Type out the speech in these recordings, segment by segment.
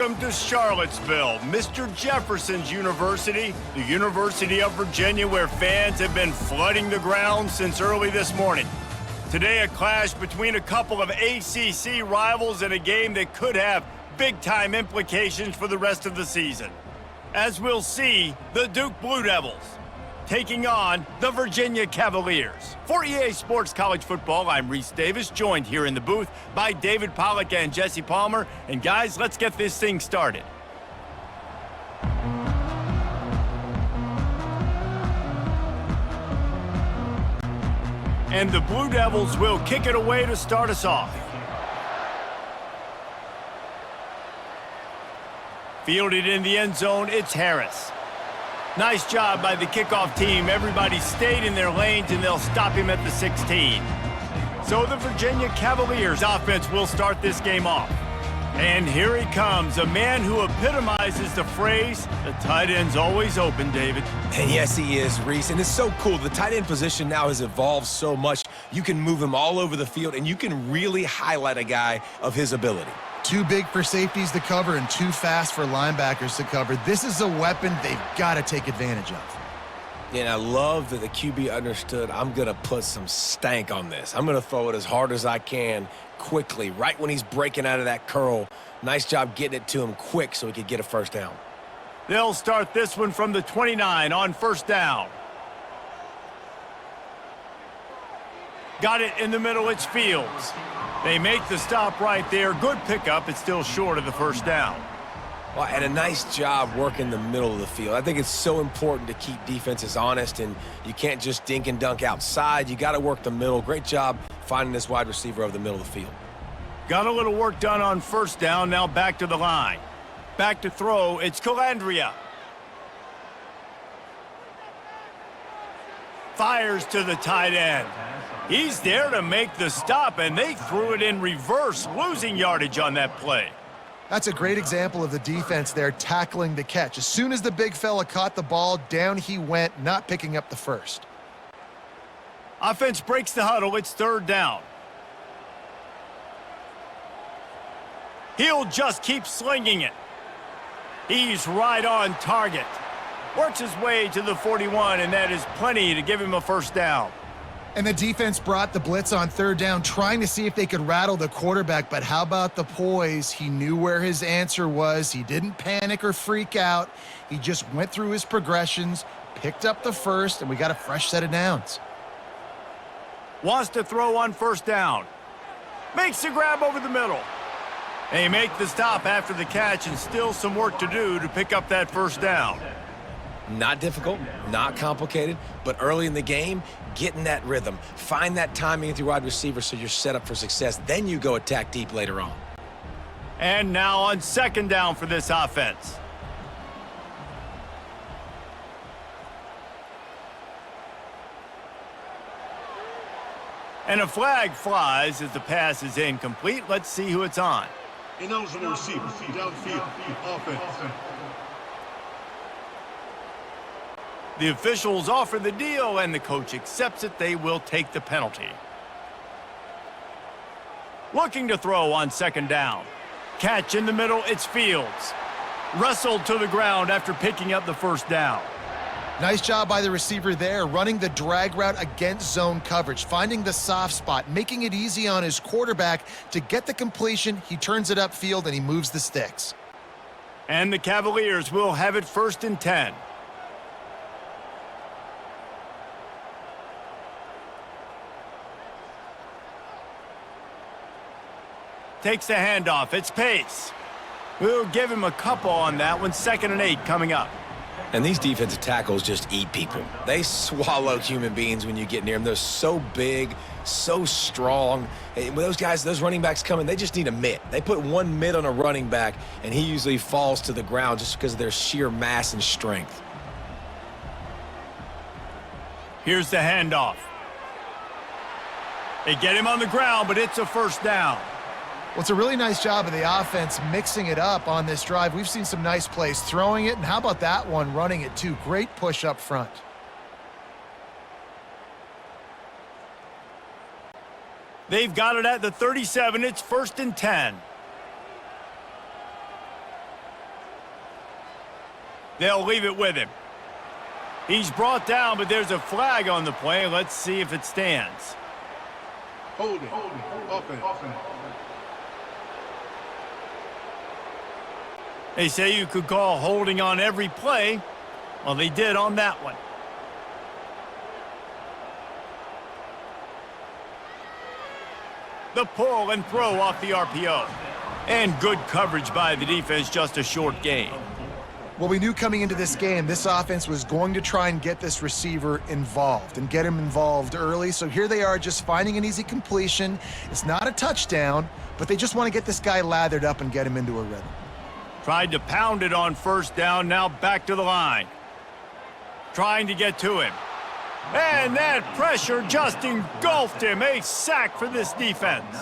Welcome to Charlottesville, Mr. Jefferson's University, the University of Virginia, where fans have been flooding the grounds since early this morning. Today, a clash between a couple of ACC rivals in a game that could have big-time implications for the rest of the season. As we'll see, the Duke Blue Devils taking on the Virginia Cavaliers. For EA Sports College Football, I'm Reese Davis, joined here in the booth by David Pollack and Jesse Palmer. And guys, let's get this thing started. And the Blue Devils will kick it away to start us off. Fielded in the end zone, it's Harris. Nice job by the kickoff team. Everybody stayed in their lanes, and they'll stop him at the 16. So the Virginia Cavaliers offense will start this game off. And here he comes, a man who epitomizes the phrase, the tight end's always open, David. And yes, he is, Reese, and it's so cool. The tight end position now has evolved so much. You can move him all over the field, and you can really highlight a guy of his ability. Too big for safeties to cover and too fast for linebackers to cover. This is a weapon they've got to take advantage of. And I love that the QB understood, I'm going to put some stank on this. I'm going to throw it as hard as I can quickly, right when he's breaking out of that curl. Nice job getting it to him quick so he could get a first down. They'll start this one from the 29 on first down. Got it in the middle, it's Fields. They make the stop right there. Good pickup. It's still short of the first down. Well, and a nice job working the middle of the field. I think it's so important to keep defenses honest, and you can't just dink and dunk outside. You got to work the middle. Great job finding this wide receiver over the middle of the field. Got a little work done on first down. Now back to the line. Back to throw. It's Calandria. Fires to the tight end. He's there to make the stop, and they threw it in reverse, losing yardage on that play. That's a great example of the defense there tackling the catch. As soon as the big fella caught the ball, down he went, not picking up the first. Offense breaks the huddle. It's third down. He'll just keep slinging it. He's right on target. Works his way to the 41, and that is plenty to give him a first down. And the defense brought the blitz on third down, trying to see if they could rattle the quarterback. But how about the poise? He knew where his answer was. He didn't panic or freak out. He just went through his progressions, picked up the first, and we got a fresh set of downs. Wants to throw on first down. Makes the grab over the middle. They make the stop after the catch, and still some work to do to pick up that first down. Not difficult, not complicated, but early in the game, get in that rhythm. Find that timing with your wide receiver so you're set up for success. Then you go attack deep later on. And now on second down for this offense. And a flag flies as the pass is incomplete. Let's see who it's on. Ineligible receiver, downfield, offense. The officials offer the deal, and the coach accepts it. They will take the penalty. Looking to throw on second down. Catch in the middle, it's Fields. Wrestled to the ground after picking up the first down. Nice job by the receiver there, running the drag route against zone coverage, finding the soft spot, making it easy on his quarterback to get the completion. He turns it upfield, and he moves the sticks. And the Cavaliers will have it first and 10. Takes the handoff. It's Pace. We'll give him a couple on that one. 2nd and 8 coming up. And these defensive tackles just eat people. They swallow human beings when you get near them. They're so big, so strong. And when those guys, those running backs come in, they just need a mitt. They put one mitt on a running back, and he usually falls to the ground just because of their sheer mass and strength. Here's the handoff. They get him on the ground, but it's a first down. Well, it's a really nice job of the offense mixing it up on this drive. We've seen some nice plays throwing it, and how about that one running it too? Great push up front. They've got it at the 37. It's 1st and 10. They'll leave it with him. He's brought down, but there's a flag on the play. Let's see if it stands. Holding. Offense. They say you could call holding on every play. Well, they did on that one. The pull and throw off the RPO. And good coverage by the defense, just a short gain. Well, we knew coming into this game, this offense was going to try and get this receiver involved and get him involved early. So here they are just finding an easy completion. It's not a touchdown, but they just want to get this guy lathered up and get him into a rhythm. Tried to pound it on first down, now back to the line. Trying to get to him. And that pressure just engulfed him. A sack for this defense.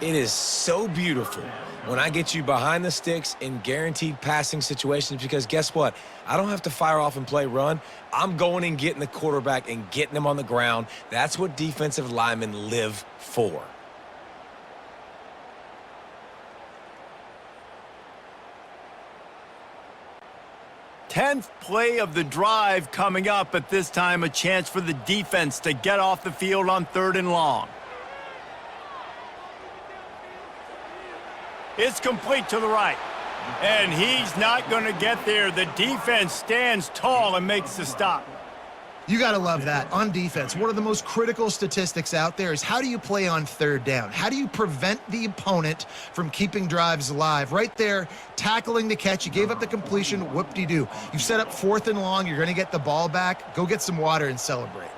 It is so beautiful when I get you behind the sticks in guaranteed passing situations, because guess what? I don't have to fire off and play run. I'm going and getting the quarterback and getting him on the ground. That's what defensive linemen live for. Tenth play of the drive coming up. At this time, a chance for the defense to get off the field on 3rd and long. It's complete to the right. And he's not going to get there. The defense stands tall and makes the stop. You got to love that. On defense, one of the most critical statistics out there is how do you play on 3rd down? How do you prevent the opponent from keeping drives alive? Right there, tackling the catch. You gave up the completion. Whoop-de-doo. You set up 4th and long. You're going to get the ball back. Go get some water and celebrate.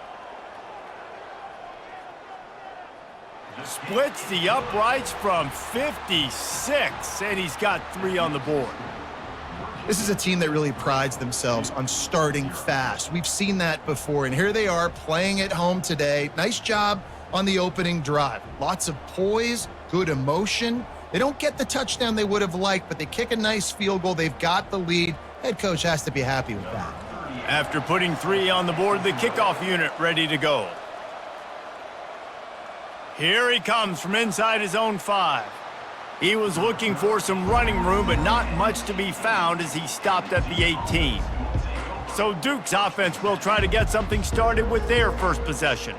Splits the uprights from 56, and he's got 3 on the board. This is a team that really prides themselves on starting fast. We've seen that before, and here they are playing at home today. Nice job on the opening drive. Lots of poise, good emotion. They don't get the touchdown they would have liked, but they kick a nice field goal. They've got the lead. Head coach has to be happy with that. After putting 3 on the board, the kickoff unit ready to go. Here he comes from inside his own 5. He was looking for some running room, but not much to be found as he stopped at the 18. So Duke's offense will try to get something started with their first possession.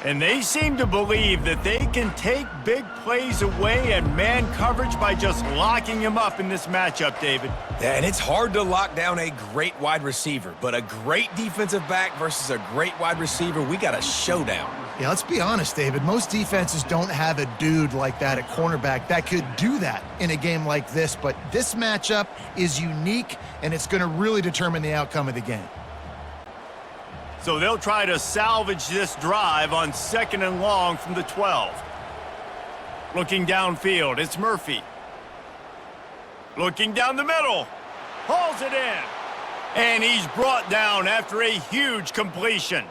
And they seem to believe that they can take big plays away and man coverage by just locking him up in this matchup, David. Yeah, and it's hard to lock down a great wide receiver, but a great defensive back versus a great wide receiver, we got a showdown. Yeah, let's be honest, David. Most defenses don't have a dude like that at cornerback that could do that in a game like this, but this matchup is unique, and it's going to really determine the outcome of the game. So they'll try to salvage this drive on 2nd and long from the 12. Looking downfield, it's Murphy. Looking down the middle. Hauls it in. And he's brought down after a huge completion.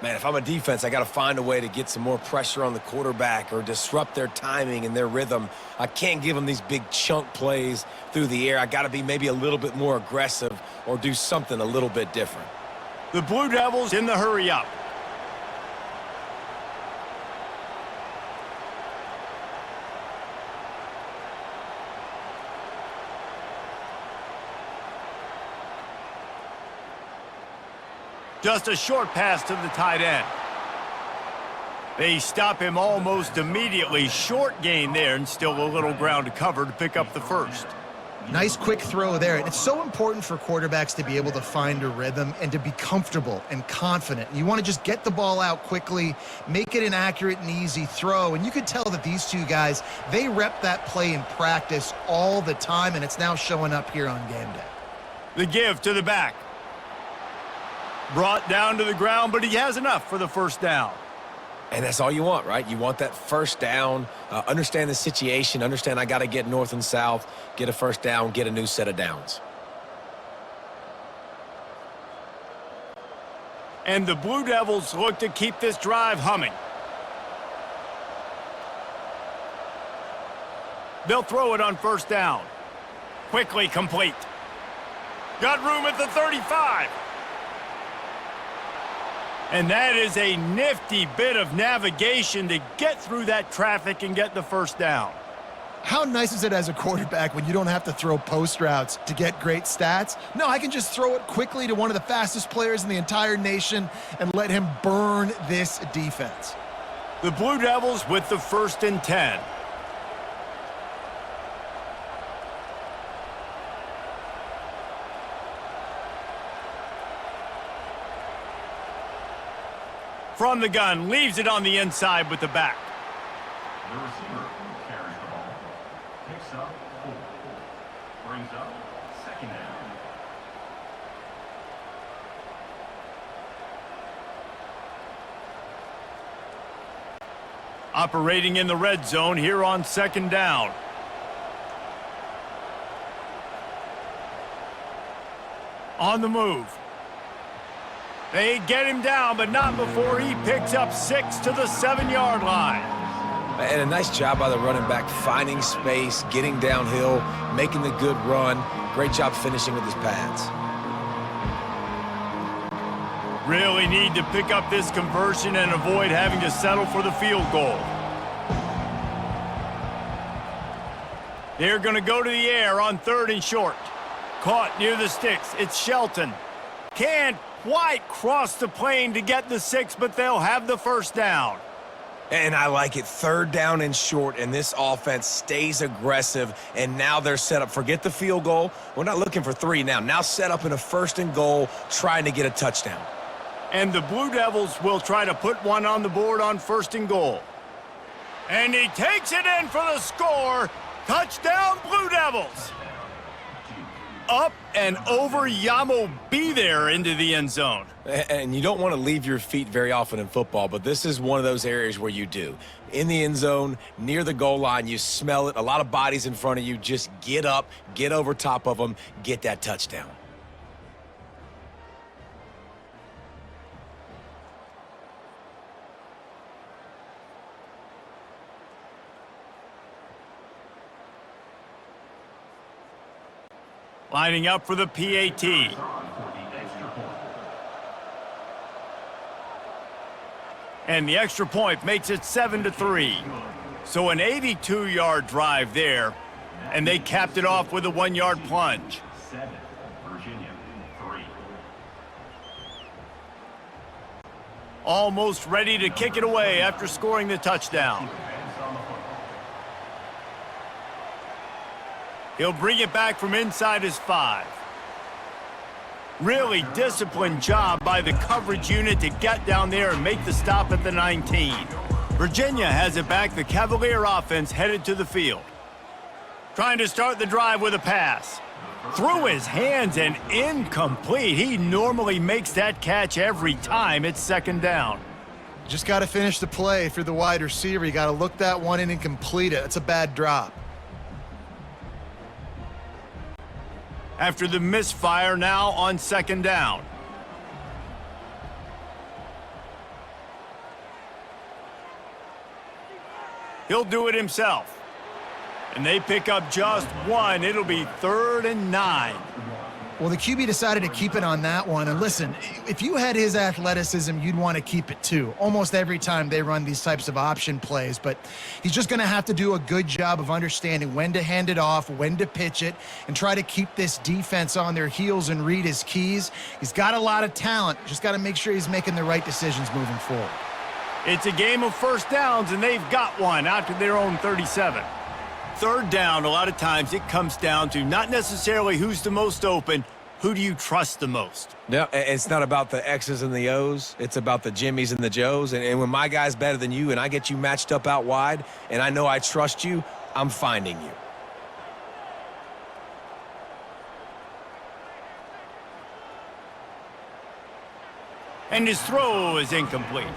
Man, if I'm a defense, I got to find a way to get some more pressure on the quarterback or disrupt their timing and their rhythm. I can't give them these big chunk plays through the air. I got to be maybe a little bit more aggressive or do something a little bit different. The Blue Devils in the hurry-up. Just a short pass to the tight end. They stop him almost immediately. Short gain there, and still a little ground to cover to pick up the first. Nice quick throw there. And it's so important for quarterbacks to be able to find a rhythm and to be comfortable and confident. You want to just get the ball out quickly, make it an accurate and easy throw. And you could tell that these two guys, they rep that play in practice all the time, and it's now showing up here on game day. The give to the back. Brought down to the ground, but he has enough for the first down. And that's all you want, right? You want that first down, understand the situation, understand I got to get north and south, get a first down, get a new set of downs. And the Blue Devils look to keep this drive humming. They'll throw it on first down. Quickly complete. Got room at the 35. And that is a nifty bit of navigation to get through that traffic and get the first down. How nice is it as a quarterback when you don't have to throw post routes to get great stats? No, I can just throw it quickly to one of the fastest players in the entire nation and let him burn this defense. The Blue Devils with the 1st and 10. From the gun, leaves it on the inside with the back. The receiver carries the ball, picks up 4, brings up 2nd down. Operating in the red zone here on 2nd down. On the move. They get him down, but not before he picks up 6 to the 7-yard line. And a nice job by the running back, finding space, getting downhill, making the good run. Great job finishing with his pads. Really need to pick up this conversion and avoid having to settle for the field goal. They're going to go to the air on 3rd and short. Caught near the sticks. It's Shelton. Can't quite cross the plane to get the 6, but they'll have the 1st down. And I like it. 3rd down and short, and this offense stays aggressive, and now they're set up. Forget the field goal. We're not looking for 3 now. Now set up in a 1st and goal, trying to get a touchdown. And the Blue Devils will try to put one on the board on 1st and goal. And he takes it in for the score. Touchdown, Blue Devils. Up and over Yamo be there into the end zone. And you don't want to leave your feet very often in football, but this is one of those areas where you do. In the end zone, near the goal line, you smell it. A lot of bodies in front of you. Just get up, get over top of them, get that touchdown. Lining up for the PAT. And the extra point makes it 7-3. So an 82-yard drive there, and they capped it off with a 1-yard plunge. 7, Virginia 3. Almost ready to kick it away after scoring the touchdown. He'll bring it back from inside his 5. Really disciplined job by the coverage unit to get down there and make the stop at the 19. Virginia has it back. The Cavalier offense headed to the field. Trying to start the drive with a pass. Through his hands and incomplete. He normally makes that catch every time. It's 2nd down. Just got to finish the play for the wide receiver. You got to look that one in and complete it. It's a bad drop. After the misfire, now on 2nd down. He'll do it himself. And they pick up just 1. It'll be 3rd and 9. Well, the QB decided to keep it on that one. And listen, if you had his athleticism, you'd want to keep it too. Almost every time they run these types of option plays. But he's just going to have to do a good job of understanding when to hand it off, when to pitch it, and try to keep this defense on their heels and read his keys. He's got a lot of talent. Just got to make sure he's making the right decisions moving forward. It's a game of 1st downs, and they've got one out to their own 37. 3rd down, a lot of times it comes down to not necessarily who's the most open, who do you trust the most? No, it's not about the X's and the O's. It's about the Jimmies and the Joes. And when my guy's better than you and I get you matched up out wide and I know I trust you, I'm finding you. And his throw is incomplete.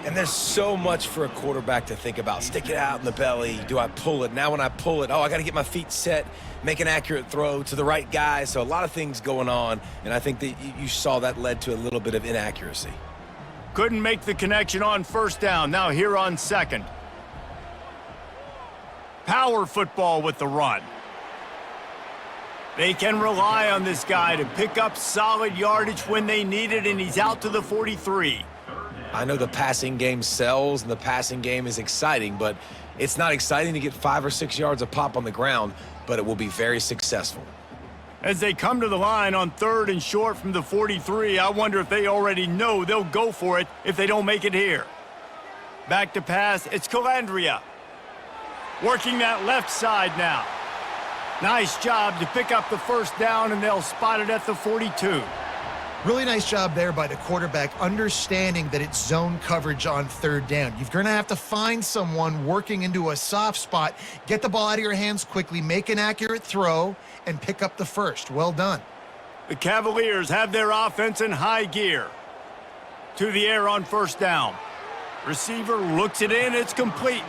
And there's so much for a quarterback to think about. Stick it out in the belly. Do I pull it? Now when I pull it, I got to get my feet set, make an accurate throw to the right guy. So a lot of things going on, and I think that you saw that led to a little bit of inaccuracy. Couldn't make the connection on 1st down. Now here on 2nd. Power football with the run. They can rely on this guy to pick up solid yardage when they need it, and he's out to the 43. I know the passing game sells and the passing game is exciting, but it's not exciting to get 5 or 6 yards of pop on the ground, but it will be very successful. As they come to the line on 3rd and short from the 43, I wonder if they already know they'll go for it if they don't make it here. Back to pass, it's Calandria. Working that left side now. Nice job to pick up the first down, and they'll spot it at the 42. Really nice job there by the quarterback, understanding that it's zone coverage on 3rd down. You're going to have to find someone working into a soft spot, get the ball out of your hands quickly, make an accurate throw, and pick up the first. Well done. The Cavaliers have their offense in high gear. To the air on 1st down. Receiver looks it in, it's complete.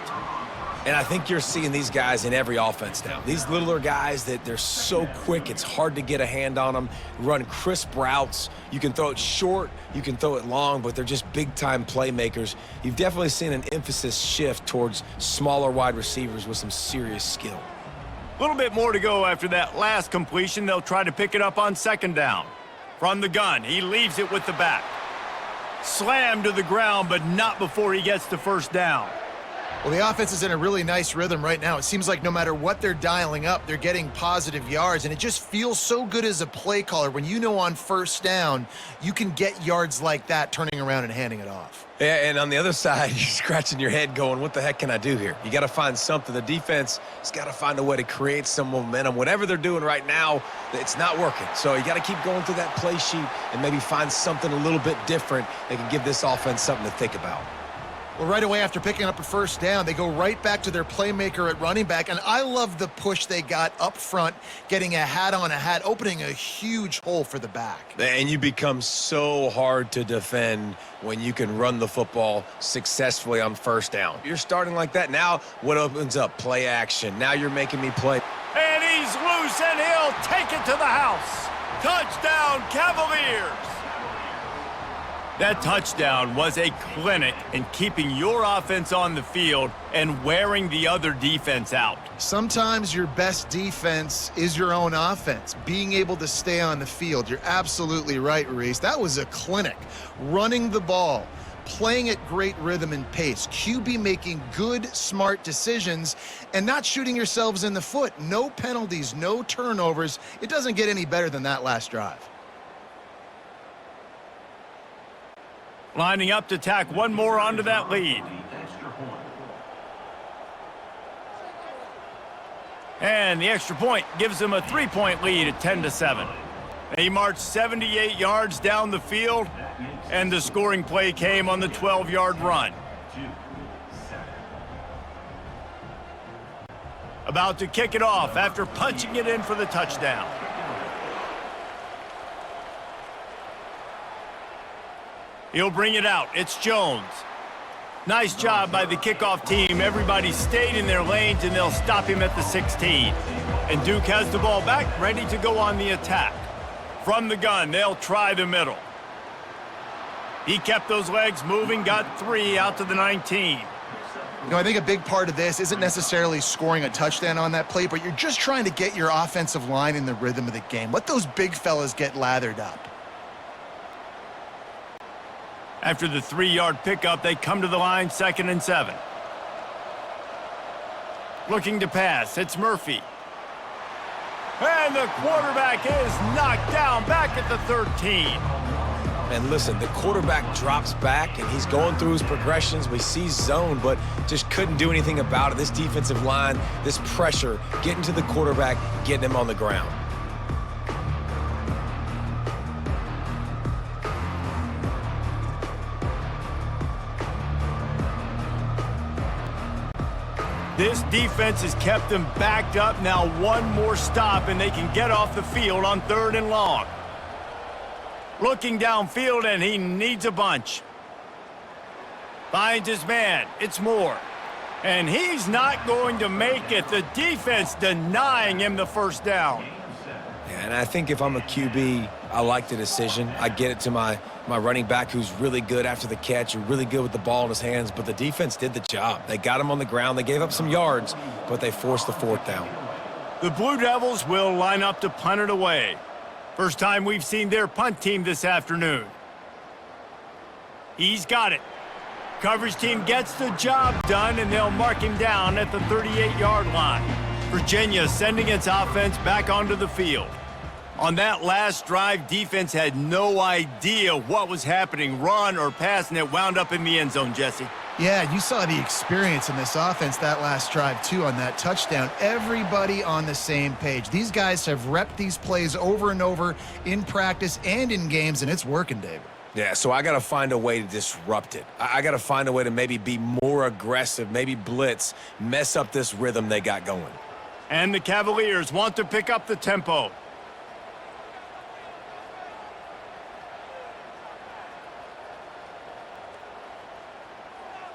And I think you're seeing these guys in every offense now. These littler guys that they're so quick, it's hard to get a hand on them, run crisp routes. You can throw it short, you can throw it long, but they're just big-time playmakers. You've definitely seen an emphasis shift towards smaller wide receivers with some serious skill. A little bit more to go after that last completion. They'll try to pick it up on 2nd down. From the gun, he leaves it with the back. Slammed to the ground, but not before he gets to 1st down. Well, the offense is in a really nice rhythm right now. It seems like no matter what they're dialing up, they're getting positive yards, and it just feels so good as a play caller when you know on 1st down you can get yards like that turning around and handing it off. Yeah, and on the other side, you're scratching your head going, what the heck can I do here? You got to find something. The defense has got to find a way to create some momentum. Whatever they're doing right now, it's not working. So you got to keep going through that play sheet and maybe find something a little bit different that can give this offense something to think about. Well, right away after picking up a 1st down, they go right back to their playmaker at running back, and I love the push they got up front, getting a hat on a hat, opening a huge hole for the back. And you become so hard to defend when you can run the football successfully on 1st down. You're starting like that. Now what opens up? Play action. Now you're making me play. And he's loose, and he'll take it to the house. Touchdown, Cavaliers! That touchdown was a clinic in keeping your offense on the field and wearing the other defense out. Sometimes your best defense is your own offense, being able to stay on the field. You're absolutely right, Reese. That was a clinic. Running the ball, playing at great rhythm and pace, QB making good, smart decisions, and not shooting yourselves in the foot. No penalties, no turnovers. It doesn't get any better than that last drive. Lining up to tack one more onto that lead. And the extra point gives them a 3-point lead at 10-7. They marched 78 yards down the field, and the scoring play came on the 12-yard run. About to kick it off after punching it in for the touchdown. He'll bring it out. It's Jones. Nice job by the kickoff team. Everybody stayed in their lanes, and they'll stop him at the 16. And Duke has the ball back, ready to go on the attack. From the gun, they'll try the middle. He kept those legs moving, got 3 out to the 19. You know, I think a big part of this isn't necessarily scoring a touchdown on that play, but you're just trying to get your offensive line in the rhythm of the game. Let those big fellas get lathered up. After the 3-yard pickup, they come to the line, 2nd and 7. Looking to pass, it's Murphy. And the quarterback is knocked down back at the 13. And listen, the quarterback drops back, and he's going through his progressions. We see zone, but just couldn't do anything about it. This defensive line, this pressure, getting to the quarterback, getting him on the ground. This defense has kept them backed up. Now one more stop, and they can get off the field on 3rd and long. Looking downfield, and he needs a bunch. Finds his man. It's Moore. And he's not going to make it. The defense denying him the 1st down. Yeah, and I think if I'm a QB, I like the decision. I get it to my running back who's really good after the catch, really good with the ball in his hands, but the defense did the job. They got him on the ground. They gave up some yards, but they forced the 4th down. The Blue Devils will line up to punt it away. First time we've seen their punt team this afternoon. He's got it. Coverage team gets the job done, and they'll mark him down at the 38-yard line. Virginia sending its offense back onto the field. On that last drive, defense had no idea what was happening, run or pass, and it wound up in the end zone, Jesse. Yeah, you saw the experience in this offense that last drive, too, on that touchdown. Everybody on the same page. These guys have repped these plays over and over in practice and in games, and it's working, David. Yeah, so I got to find a way to disrupt it. I got to find a way to maybe be more aggressive, maybe blitz, mess up this rhythm they got going. And the Cavaliers want to pick up the tempo.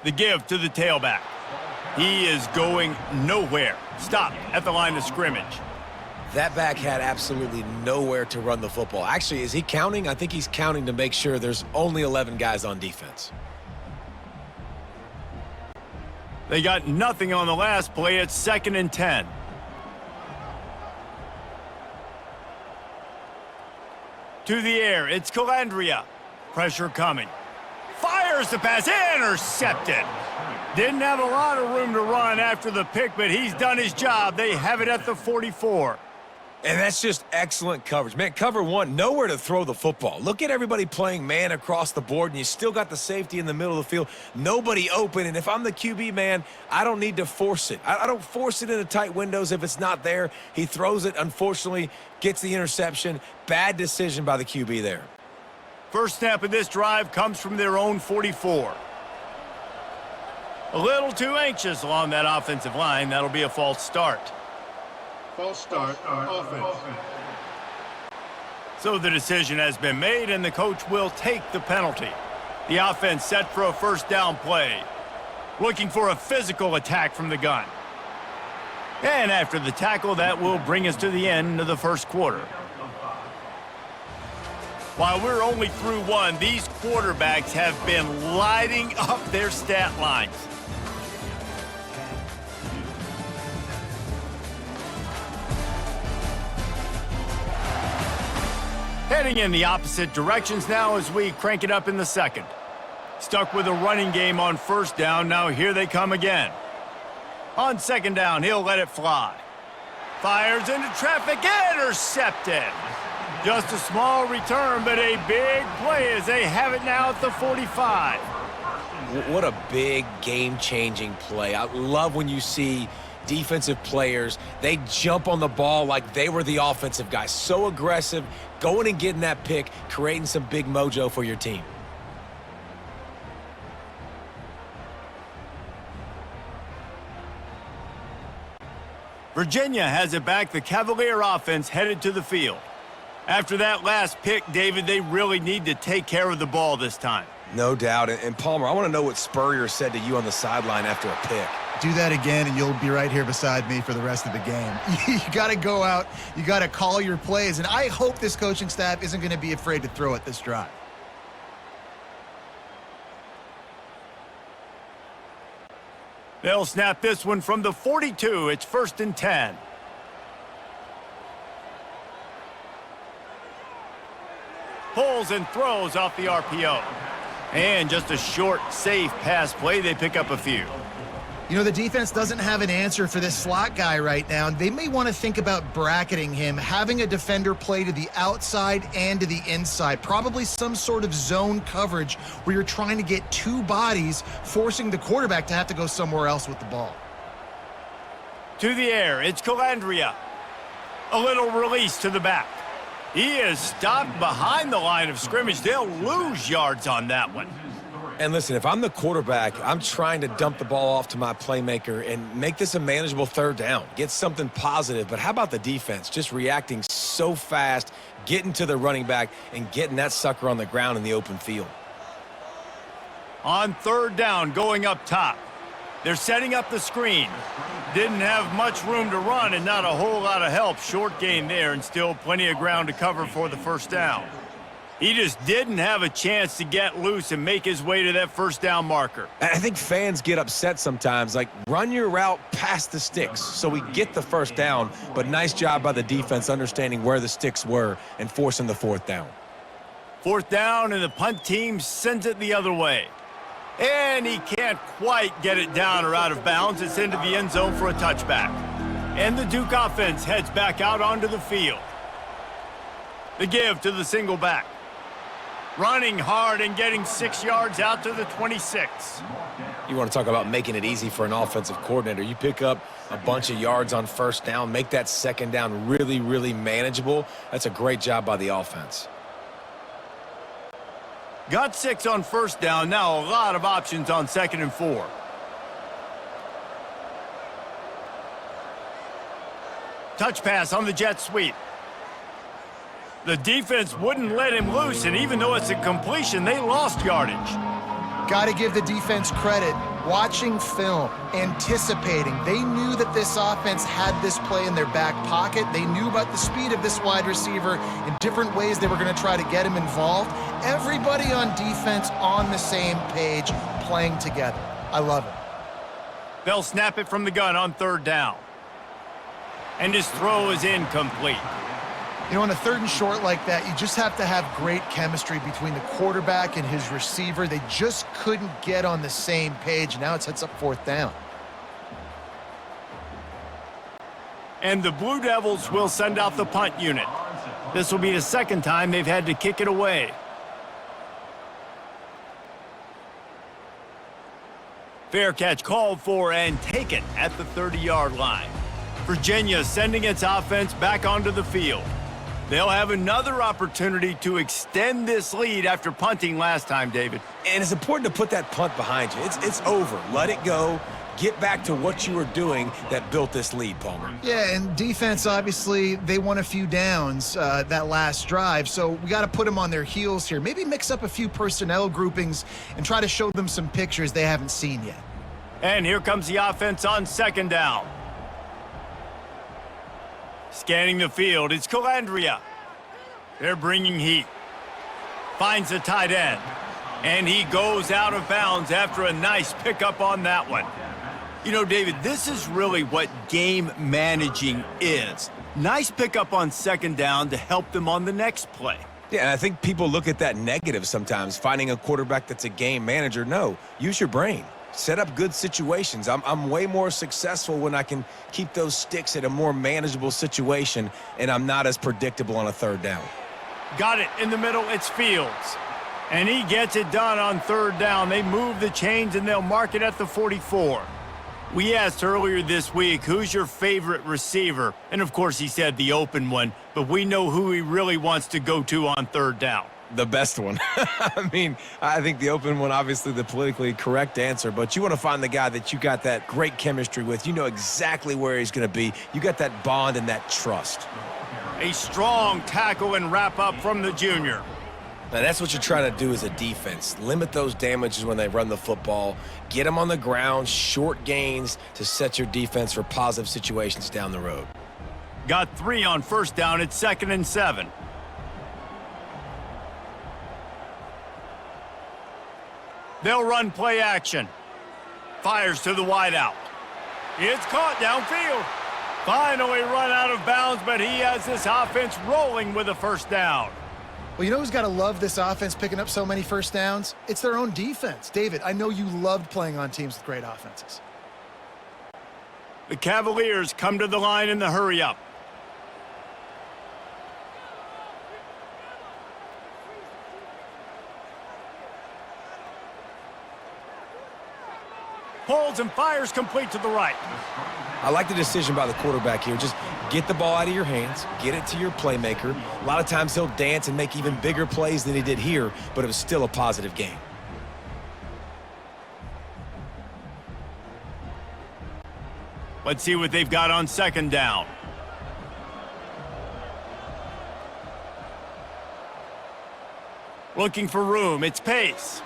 The give to the tailback. He is going nowhere. Stop at the line of scrimmage. That back had absolutely nowhere to run the football. Actually, is he counting? I think he's counting to make sure there's only 11 guys on defense. They got nothing on the last play. It's 2nd and 10. To the air, it's Calandria. Pressure coming. Fires the pass, intercepted. Didn't have a lot of room to run after the pick, but he's done his job. They have it at the 44. And that's just excellent coverage. Man, cover one, nowhere to throw the football. Look at everybody playing man across the board, and you still got the safety in the middle of the field. Nobody open, and if I'm the QB, man, I don't need to force it. I don't force it into tight windows if it's not there. He throws it, unfortunately, gets the interception. Bad decision by the QB there. First snap of this drive comes from their own 44. A little too anxious along that offensive line. That'll be a false start. False start, offense. So the decision has been made, and the coach will take the penalty. The offense set for a first down play. Looking for a physical attack from the gun. And after the tackle, that will bring us to the end of the first quarter. While we're only through one, these quarterbacks have been lighting up their stat lines. Heading in the opposite directions now as we crank it up in the second. Stuck with a running game on first down, now here they come again. On second down, he'll let it fly. Fires into traffic, intercepted. Just a small return, but a big play as they have it now at the 45. What a big game-changing play. I love when you see defensive players, they jump on the ball like they were the offensive guys. So aggressive, going and getting that pick, creating some big mojo for your team. Virginia has it back. The Cavalier offense headed to the field. After that last pick, David, they really need to take care of the ball this time. No doubt. And Palmer, I want to know what Spurrier said to you on the sideline after a pick. Do that again, and you'll be right here beside me for the rest of the game. You got to go out. You got to call your plays, and I hope this coaching staff isn't going to be afraid to throw it this drive. They'll snap this one from the 42. It's 1st and 10. Pulls and throws off the RPO. And just a short, safe pass play. They pick up a few. You know, the defense doesn't have an answer for this slot guy right now. They may want to think about bracketing him, having a defender play to the outside and to the inside. Probably some sort of zone coverage where you're trying to get two bodies, forcing the quarterback to have to go somewhere else with the ball. To the air, it's Calandria. A little release to the back. He is stopped behind the line of scrimmage. They'll lose yards on that one. And listen, if I'm the quarterback, I'm trying to dump the ball off to my playmaker and make this a manageable third down. Get something positive. But how about the defense? Just reacting so fast, getting to the running back, and getting that sucker on the ground in the open field. On third down, going up top. They're setting up the screen. Didn't have much room to run and not a whole lot of help. Short gain there and still plenty of ground to cover for the first down. He just didn't have a chance to get loose and make his way to that first down marker. I think fans get upset sometimes, like run your route past the sticks so we get the first down, but nice job by the defense understanding where the sticks were and forcing the fourth down. Fourth down, and the punt team sends it the other way. And he can't quite get it down or out of bounds. It's into the end zone for a touchback. And the Duke offense heads back out onto the field. The give to the single back. Running hard and getting 6 yards out to the 26. You want to talk about making it easy for an offensive coordinator. You pick up a bunch of yards on first down, make that second down really, really manageable. That's a great job by the offense. Got 6 on first down. Now a lot of options on 2nd and 4. Touch pass on the jet sweep. The defense wouldn't let him loose, and even though it's a completion, they lost yardage. Got to give the defense credit. Watching film, anticipating. They knew that this offense had this play in their back pocket. They knew about the speed of this wide receiver in different ways they were going to try to get him involved. Everybody on defense on the same page, playing together. I love it. They'll snap it from the gun on 3rd down. And his throw is incomplete. You know, on a 3rd and short like that, you just have to have great chemistry between the quarterback and his receiver. They just couldn't get on the same page. Now it sets up 4th down. And the Blue Devils will send out the punt unit. This will be the 2nd time they've had to kick it away. Fair catch called for and taken at the 30-yard line. Virginia sending its offense back onto the field. They'll have another opportunity to extend this lead after punting last time, David. And it's important to put that punt behind you. It's over. Let it go. Get back to what you were doing that built this lead, Palmer. Yeah, and defense, obviously, they won a few downs that last drive, so we got to put them on their heels here. Maybe mix up a few personnel groupings and try to show them some pictures they haven't seen yet. And here comes the offense on 2nd down. Scanning the field, it's Calandria. They're bringing heat. Finds the tight end. And he goes out of bounds after a nice pickup on that one. You know, David, this is really what game managing is. Nice pickup on 2nd down to help them on the next play. Yeah, and I think people look at that negative sometimes, finding a quarterback that's a game manager. No, use your brain. Set up good situations. I'm way more successful when I can keep those sticks at a more manageable situation, and I'm not as predictable on a 3rd down. Got it in the middle, it's Fields. And he gets it done on 3rd down. They move the chains, and they'll mark it at the 44. We asked earlier this week, who's your favorite receiver? And, of course, he said the open one, but we know who he really wants to go to on 3rd down. The best one. I mean, I think the open one, obviously the politically correct answer, but you want to find the guy that you got that great chemistry with. You know exactly where he's going to be. You got that bond and that trust. A strong tackle and wrap up from the junior. Now, that's what you're trying to do as a defense. Limit those damages when they run the football. Get them on the ground, short gains to set your defense for positive situations down the road. Got 3 on 1st down. It's 2nd and 7. They'll run play action. Fires to the wideout. It's caught downfield. Finally run out of bounds, but he has this offense rolling with a 1st down. Well, you know who's got to love this offense picking up so many 1st downs? It's their own defense. David, I know you loved playing on teams with great offenses. The Cavaliers come to the line in the hurry-up. Pulls and fires complete to the right. I like the decision by the quarterback here. Just get the ball out of your hands, get it to your playmaker. A lot of times he'll dance and make even bigger plays than he did here, but it was still a positive game. Let's see what they've got on 2nd down. Looking for room, it's Pace.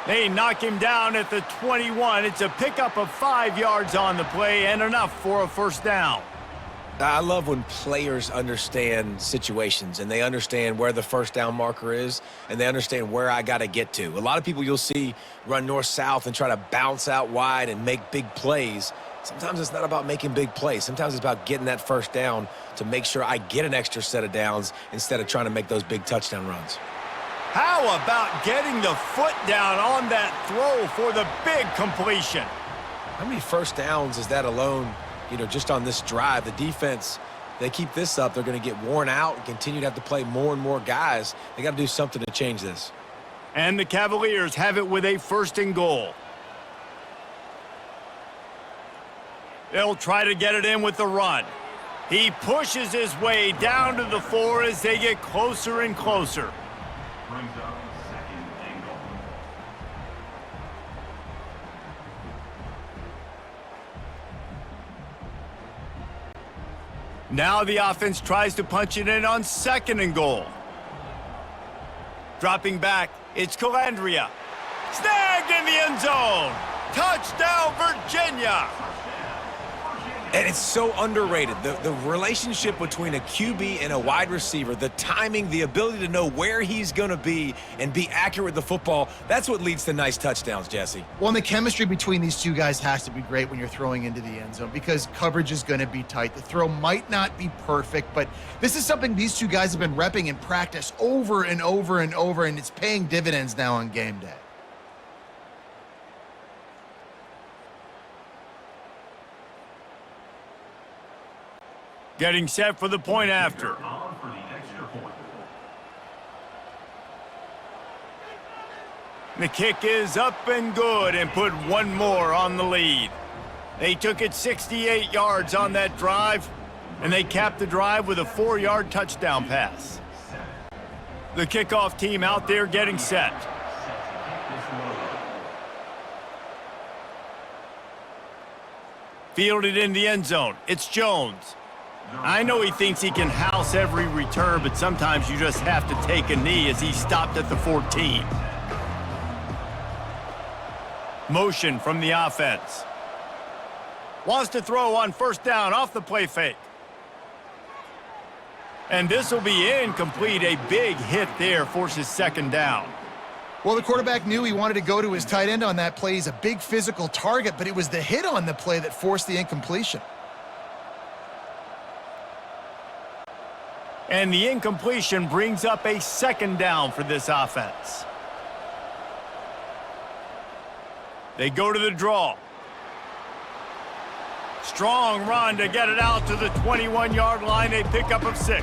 They knock him down at the 21. It's a pickup of 5 yards on the play and enough for a 1st down. I love when players understand situations and they understand where the 1st down marker is and they understand where I got to get to. A lot of people you'll see run north-south and try to bounce out wide and make big plays. Sometimes it's not about making big plays. Sometimes it's about getting that 1st down to make sure I get an extra set of downs instead of trying to make those big touchdown runs. How about getting the foot down on that throw for the big completion? How many first downs is that alone, just on this drive? The defense, they keep this up, they're going to get worn out and continue to have to play more and more guys. They got to do something to change this. And the Cavaliers have it with a 1st and goal. They'll try to get it in with the run. He pushes his way down to the floor as they get closer and closer. Brings up 2nd and goal. Now the offense tries to punch it in on 2nd and goal. Dropping back, it's Calandria. Snagged in the end zone. Touchdown, Virginia. And it's so underrated. The relationship between a QB and a wide receiver, the timing, the ability to know where he's going to be and be accurate with the football, that's what leads to nice touchdowns, Jesse. Well, and the chemistry between these two guys has to be great when you're throwing into the end zone because coverage is going to be tight. The throw might not be perfect, but this is something these two guys have been repping in practice over and over and over, and it's paying dividends now on game day. Getting set for the point after. On for the extra point. The kick is up and good and put one more on the lead. They took it 68 yards on that drive, and they capped the drive with a 4-yard touchdown pass. The kickoff team out there getting set. Fielded in the end zone. It's Jones. I know he thinks he can house every return, but sometimes you just have to take a knee as he stopped at the 14. Motion from the offense. Wants to throw on 1st down off the play fake. And this will be incomplete. A big hit there forces 2nd down. Well, the quarterback knew he wanted to go to his tight end on that play. He's a big physical target, but it was the hit on the play that forced the incompletion. And the incompletion brings up a 2nd down for this offense. They go to the draw. Strong run to get it out to the 21-yard line, a pickup of 6.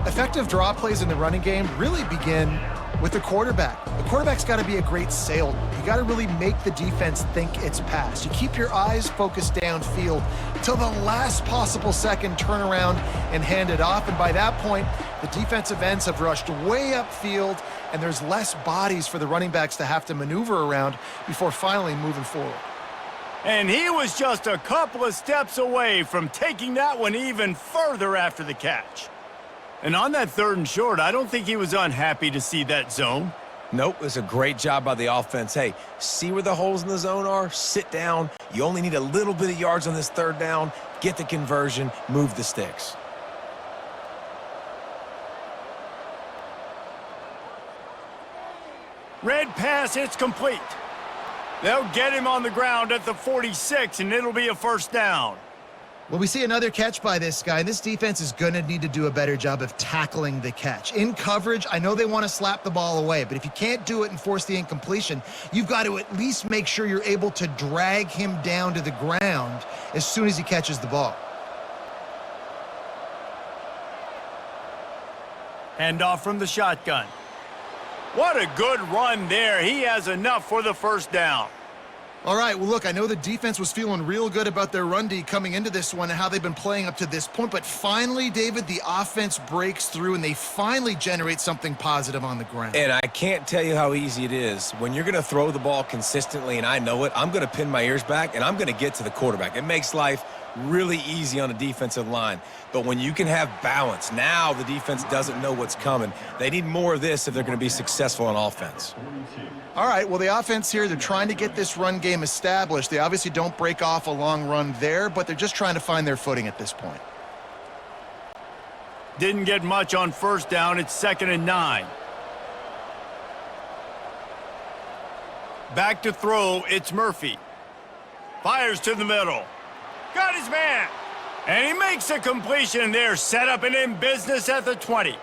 Effective draw plays in the running game really begin with the quarterback. The quarterback's got to be a great salesman. You got to really make the defense think it's pass. You keep your eyes focused downfield till the last possible second, turn around and hand it off. And by that point, the defensive ends have rushed way upfield, and there's less bodies for the running backs to have to maneuver around before finally moving forward. And he was just a couple of steps away from taking that one even further after the catch. And on that 3rd and short, I don't think he was unhappy to see that zone. Nope, it was a great job by the offense. Hey, see where the holes in the zone are? Sit down. You only need a little bit of yards on this 3rd down. Get the conversion. Move the sticks. Red pass, it's complete. They'll get him on the ground at the 46, and it'll be a 1st down. Well, we see another catch by this guy. This defense is going to need to do a better job of tackling the catch. In coverage, I know they want to slap the ball away, but if you can't do it and force the incompletion, you've got to at least make sure you're able to drag him down to the ground as soon as he catches the ball. Handoff from the shotgun. What a good run there. He has enough for the 1st down. All right, well, look, I know the defense was feeling real good about their run D coming into this one and how they've been playing up to this point, but finally, David, the offense breaks through and they finally generate something positive on the ground. And I can't tell you how easy it is. When you're going to throw the ball consistently, and I know it, I'm going to pin my ears back, and I'm going to get to the quarterback. It makes life really easy on a defensive line. But when you can have balance, now the defense doesn't know what's coming. They need more of this if they're going to be successful on offense. All right, well, the offense here, they're trying to get this run game established. They obviously don't break off a long run there, but they're just trying to find their footing at this point. Didn't get much on 1st down. It's 2nd and 9. Back to throw. It's Murphy. Fires to the middle. Got his man. And he makes a completion there. Set up and in business at the 20.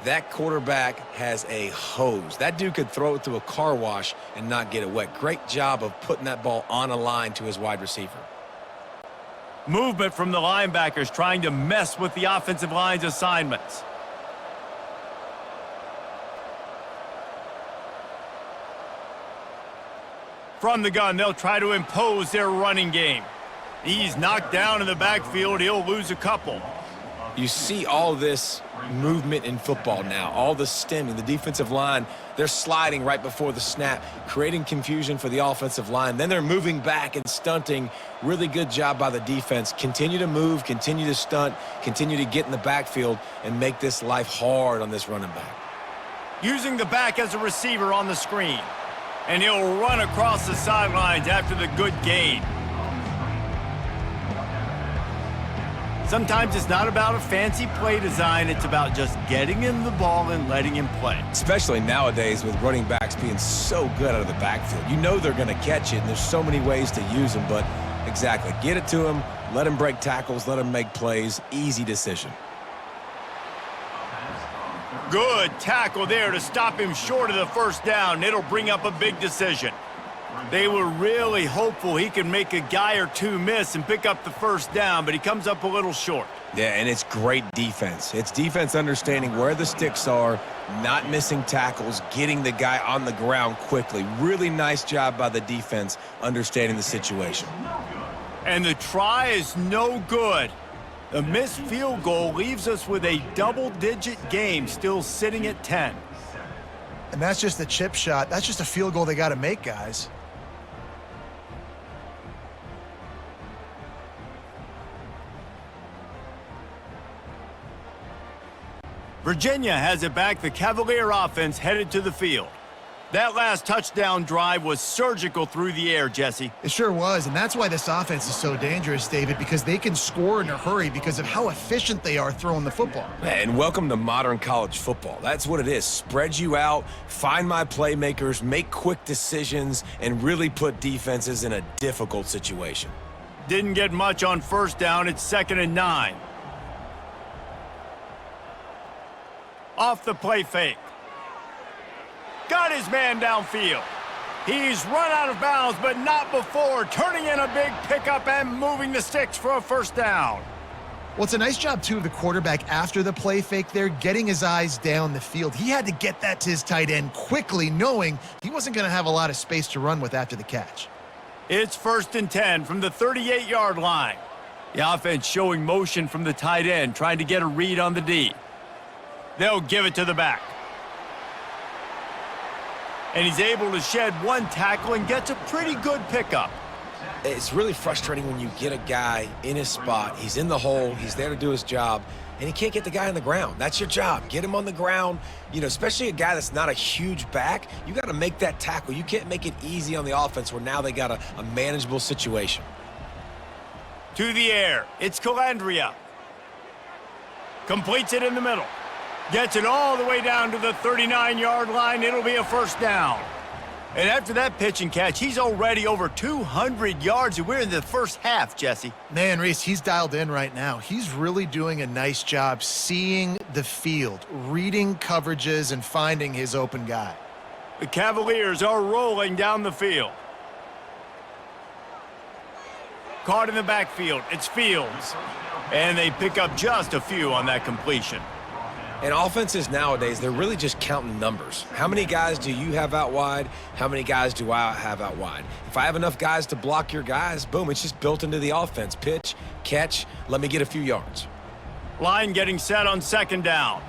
That quarterback has a hose. That dude could throw it through a car wash and not get it wet. Great job of putting that ball on a line to his wide receiver. Movement from the linebackers trying to mess with the offensive line's assignments. From the gun, they'll try to impose their running game. He's knocked down in the backfield. He'll lose a couple. You see all this movement in football now, all the stemming, the defensive line, they're sliding right before the snap, creating confusion for the offensive line. Then they're moving back and stunting. Really good job by the defense. Continue to move, continue to stunt, continue to get in the backfield and make this life hard on this running back. Using the back as a receiver on the screen. And he'll run across the sidelines after the good gain. Sometimes it's not about a fancy play design. It's about just getting him the ball and letting him play. Especially nowadays with running backs being so good out of the backfield. You know they're going to catch it, and there's so many ways to use them. But exactly, get it to him, let him break tackles, let him make plays. Easy decision. Good tackle there to stop him short of the first down. It'll bring up a big decision. They were really hopeful he could make a guy or two miss and pick up the first down, but he comes up a little short. Yeah, and it's great defense. It's defense understanding where the sticks are, not missing tackles, getting the guy on the ground quickly. Really nice job by the defense understanding the situation. And the try is no good. The missed field goal leaves us with a double-digit game still sitting at 10. And that's just a chip shot. That's just a field goal they got to make, guys. Virginia has it back. The Cavalier offense headed to the field. That last touchdown drive was surgical through the air, Jesse. It sure was, and that's why this offense is so dangerous, David, because they can score in a hurry because of how efficient they are throwing the football. And welcome to modern college football. That's what it is. Spread you out, find my playmakers, make quick decisions, and really put defenses in a difficult situation. Didn't get much on first down. It's 2nd and 9. Off the play fake. Got his man downfield. He's run out of bounds, but not before turning in a big pickup and moving the sticks for a first down. Well, it's a nice job, too, of the quarterback after the play fake there, getting his eyes down the field. He had to get that to his tight end quickly, knowing he wasn't going to have a lot of space to run with after the catch. It's 1st and 10 from the 38-yard line. The offense showing motion from the tight end, trying to get a read on the D. They'll give it to the back. And he's able to shed one tackle and gets a pretty good pickup. It's really frustrating when you get a guy in his spot. He's in the hole. He's there to do his job, and he can't get the guy on the ground. That's your job. Get him on the ground. You know, especially a guy that's not a huge back. You got to make that tackle. You can't make it easy on the offense where now they got a manageable situation. To the air. It's Calandria. Completes it in the middle. Gets it all the way down to the 39-yard line. It'll be a first down. And after that pitch and catch, he's already over 200 yards, and we're in the first half, Jesse. Man, Reese, he's dialed in right now. He's really doing a nice job seeing the field, reading coverages, and finding his open guy. The Cavaliers are rolling down the field. Caught in the backfield. It's Fields. And they pick up just a few on that completion. And offenses nowadays, they're really just counting numbers. How many guys do you have out wide? How many guys do I have out wide? If I have enough guys to block your guys, boom, it's just built into the offense. Pitch, catch, let me get a few yards. Line getting set on 2nd down.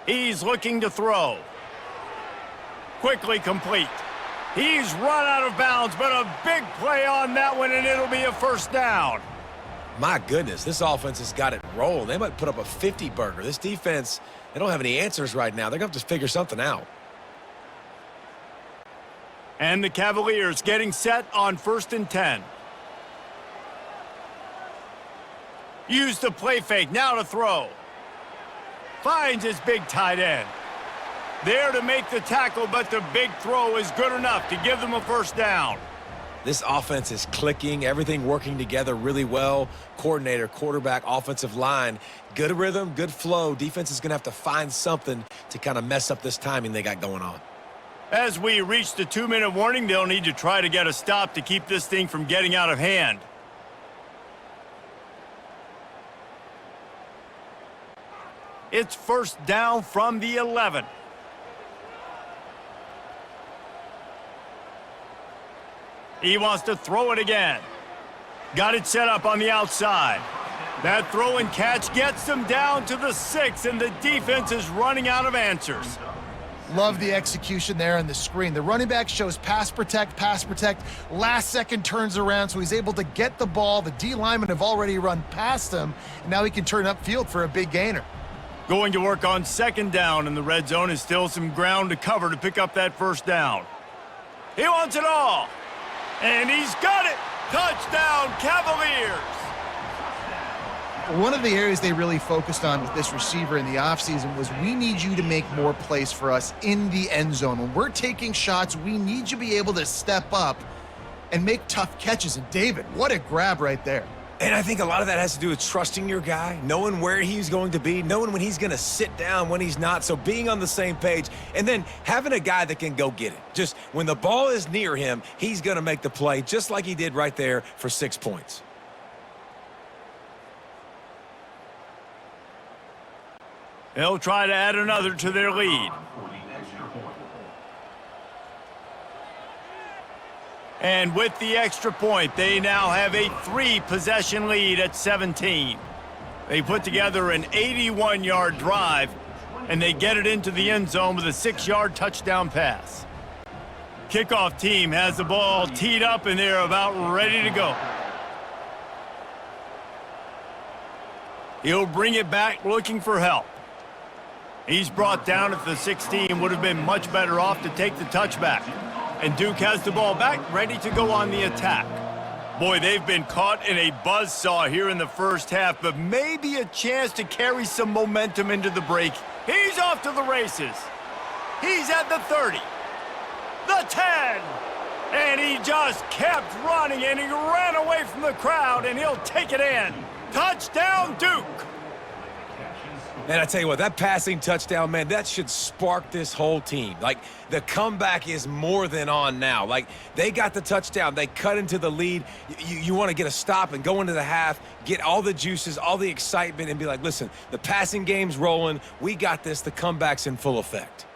He's looking to throw. Quickly complete. He's run out of bounds, but a big play on that one, and it'll be a first down. My goodness, this offense has got it rolling. They might put up a 50-burger. This defense, they don't have any answers right now. They're going to have to figure something out. And the Cavaliers getting set on 1st and 10. Use the play fake, now to throw. Finds his big tight end. There to make the tackle, but the big throw is good enough to give them a first down. This offense is clicking, everything working together really well. Coordinator, quarterback, offensive line, good rhythm, good flow. Defense is going to have to find something to kind of mess up this timing they got going on. As we reach the 2-minute warning, they'll need to try to get a stop to keep this thing from getting out of hand. It's first down from the 11. He wants to throw it again. Got it set up on the outside. That throw and catch gets them down to the 6, and the defense is running out of answers. Love the execution there on the screen. The running back shows pass protect, last second turns around, so he's able to get the ball. The D linemen have already run past him, and now he can turn upfield for a big gainer. Going to work on second down, and the red zone is still some ground to cover to pick up that first down. He wants it all. And he's got it! Touchdown, Cavaliers! One of the areas they really focused on with this receiver in the offseason was we need you to make more plays for us in the end zone. When we're taking shots, we need you to be able to step up and make tough catches. And David, what a grab right there. And I think a lot of that has to do with trusting your guy, knowing where he's going to be, knowing when he's going to sit down, when he's not. So being on the same page, and then having a guy that can go get it. Just when the ball is near him, he's going to make the play, just like he did right there for 6 points. They'll try to add another to their lead. And with the extra point, they now have a 3-possession lead at 17. They put together an 81-yard drive, and they get it into the end zone with a 6-yard touchdown pass. Kickoff team has the ball teed up, and they're about ready to go. He'll bring it back looking for help. He's brought down at the 16, would have been much better off to take the touchback. And Duke has the ball back, ready to go on the attack. Boy, they've been caught in a buzzsaw here in the first half, but maybe a chance to carry some momentum into the break. He's off to the races. He's at the 30, the 10, and he just kept running, and he ran away from the crowd, and he'll take it in. Touchdown, Duke. And I tell you what, that passing touchdown, man, that should spark this whole team. Like, the comeback is more than on now. Like, they got the touchdown. They cut into the lead. You want to get a stop and go into the half, get all the juices, all the excitement, and be like, listen, the passing game's rolling. We got this. The comeback's in full effect.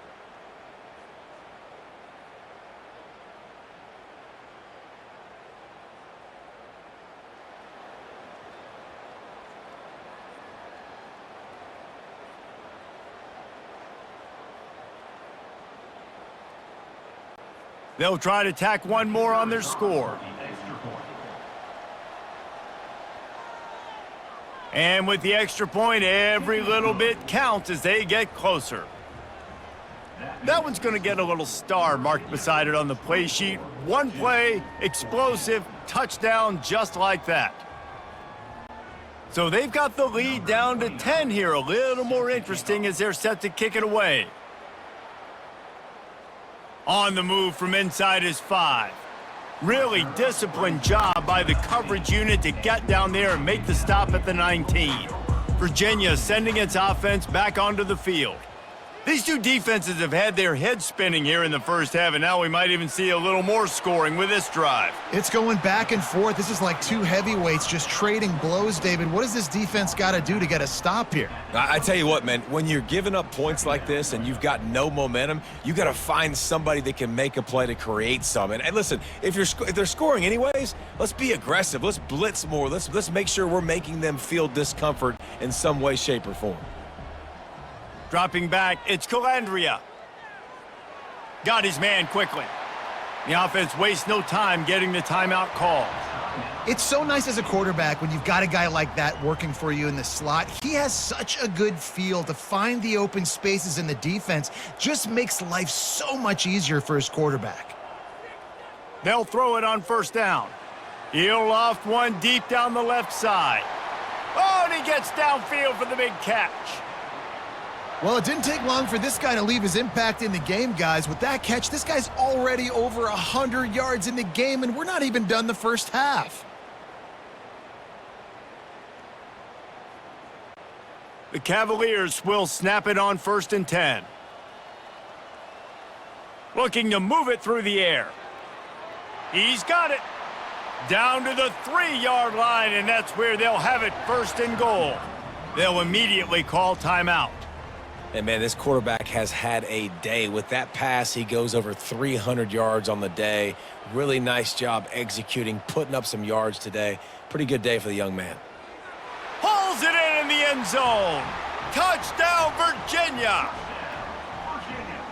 They'll try to tack one more on their score. And with the extra point, every little bit counts as they get closer. That one's going to get a little star marked beside it on the play sheet. One play, explosive, touchdown, just like that. So they've got the lead down to 10 here. A little more interesting as they're set to kick it away. On the move from inside his 5. Really disciplined job by the coverage unit to get down there and make the stop at the 19. Virginia sending its offense back onto the field. These two defenses have had their heads spinning here in the first half, and now we might even see a little more scoring with this drive. It's going back and forth. This is like two heavyweights just trading blows, David. What does this defense got to do to get a stop here? I tell you what, man, when you're giving up points like this and you've got no momentum, you got to find somebody that can make a play to create some. And listen, if they're scoring anyways, let's be aggressive. Let's blitz more. Let's make sure we're making them feel discomfort in some way, shape, or form. Dropping back, it's Calandria. Got his man quickly. The offense wastes no time getting the timeout call. It's so nice as a quarterback when you've got a guy like that working for you in the slot. He has such a good feel to find the open spaces in the defense. Just makes life so much easier for his quarterback. They'll throw it on first down. He'll loft one deep down the left side. Oh, and he gets downfield for the big catch. Well, it didn't take long for this guy to leave his impact in the game, guys. With that catch, this guy's already over 100 yards in the game, and we're not even done the first half. The Cavaliers will snap it on 1st and 10. Looking to move it through the air. He's got it. Down to the 3-yard line, and that's where they'll have it 1st and goal. They'll immediately call timeout. And, man, this quarterback has had a day. With that pass, he goes over 300 yards on the day. Really nice job executing, putting up some yards today. Pretty good day for the young man. Pulls it in the end zone. Touchdown, Virginia.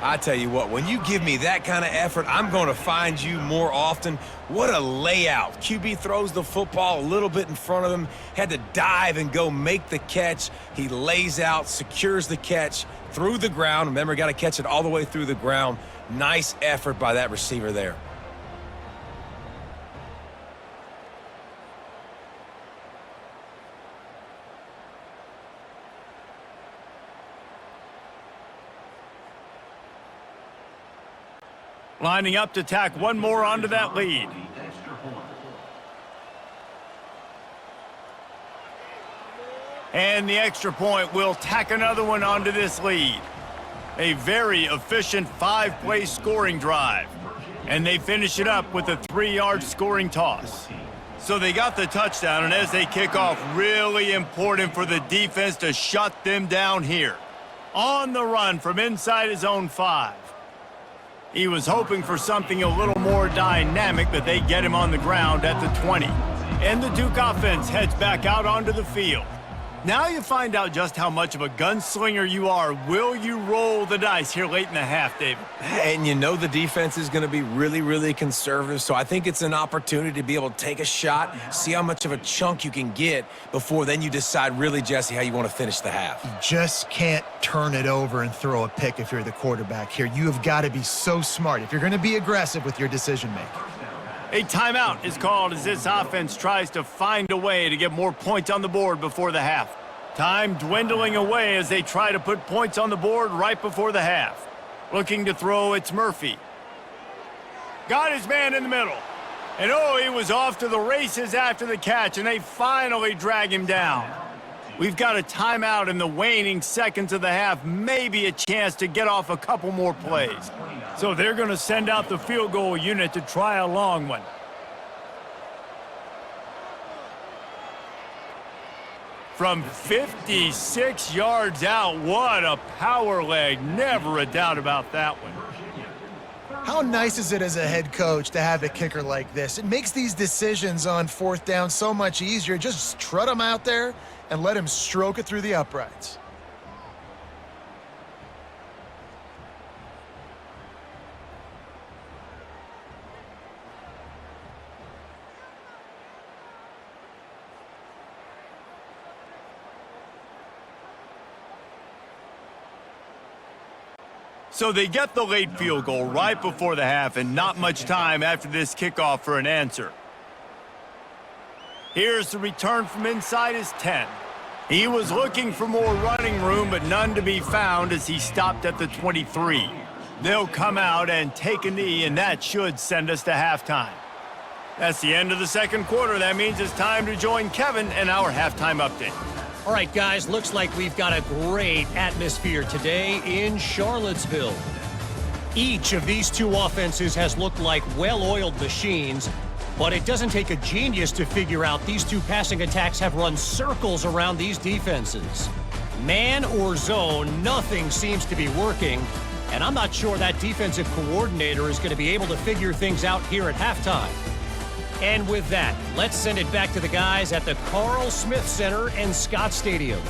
I tell you what, when you give me that kind of effort, I'm going to find you more often. What a layout. QB throws the football a little bit in front of him, had to dive and go make the catch. He lays out, secures the catch through the ground. Remember, got to catch it all the way through the ground. Nice effort by that receiver there. Lining up to tack one more onto that lead. And the extra point will tack another one onto this lead. A very efficient 5-play scoring drive. And they finish it up with a 3-yard scoring toss. So they got the touchdown, and as they kick off, really important for the defense to shut them down here. On the run from inside his own 5. He was hoping for something a little more dynamic, but they get him on the ground at the 20. And the Duke offense heads back out onto the field. Now you find out just how much of a gunslinger you are. Will you roll the dice here late in the half, David? And you know the defense is going to be really, really conservative, so I think it's an opportunity to be able to take a shot, see how much of a chunk you can get before then you decide really, Jesse, how you want to finish the half. You just can't turn it over and throw a pick if you're the quarterback here. You have got to be so smart if you're going to be aggressive with your decision-making. A timeout is called as this offense tries to find a way to get more points on the board before the half. Time dwindling away as they try to put points on the board right before the half. Looking to throw, it's Murphy. Got his man in the middle. And oh, he was off to the races after the catch, and they finally drag him down. We've got a timeout in the waning seconds of the half, maybe a chance to get off a couple more plays. So they're going to send out the field goal unit to try a long one. From 56 yards out, what a power leg. Never a doubt about that one. How nice is it as a head coach to have a kicker like this? It makes these decisions on 4th down so much easier. Just trot him out there and let him stroke it through the uprights. So they get the late field goal right before the half, and not much time after this kickoff for an answer. Here's the return from inside his 10. He was looking for more running room, but none to be found as he stopped at the 23. They'll come out and take a knee, and that should send us to halftime. That's the end of the second quarter. That means it's time to join Kevin and our halftime update. All right, guys, looks like we've got a great atmosphere today in Charlottesville. Each of these two offenses has looked like well-oiled machines, but it doesn't take a genius to figure out these two passing attacks have run circles around these defenses. Man or zone, nothing seems to be working, and I'm not sure that defensive coordinator is going to be able to figure things out here at halftime. And with that, let's send it back to the guys at the Carl Smith Center and Scott Stadium.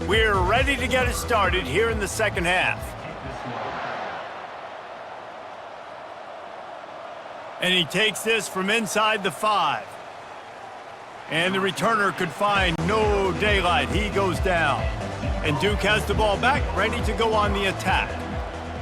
We're ready to get it started here in the second half. And he takes this from inside the 5. And the returner could find no daylight. He goes down. And Duke has the ball back, ready to go on the attack.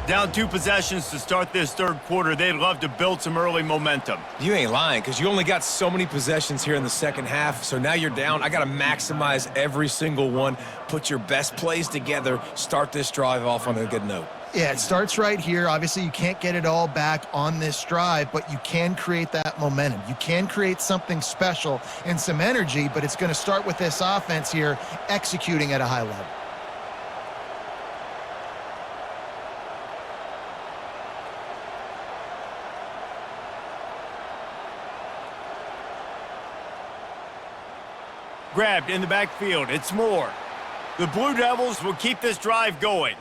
Down 2 possessions to start this third quarter. They'd love to build some early momentum. You ain't lying, because you only got so many possessions here in the second half, so now you're down. I got to maximize every single one, put your best plays together, start this drive off on a good note. Yeah, it starts right here. Obviously, you can't get it all back on this drive, but you can create that momentum. You can create something special and some energy, but it's going to start with this offense here executing at a high level. Grabbed in the backfield. It's Moore. The Blue Devils will keep this drive going.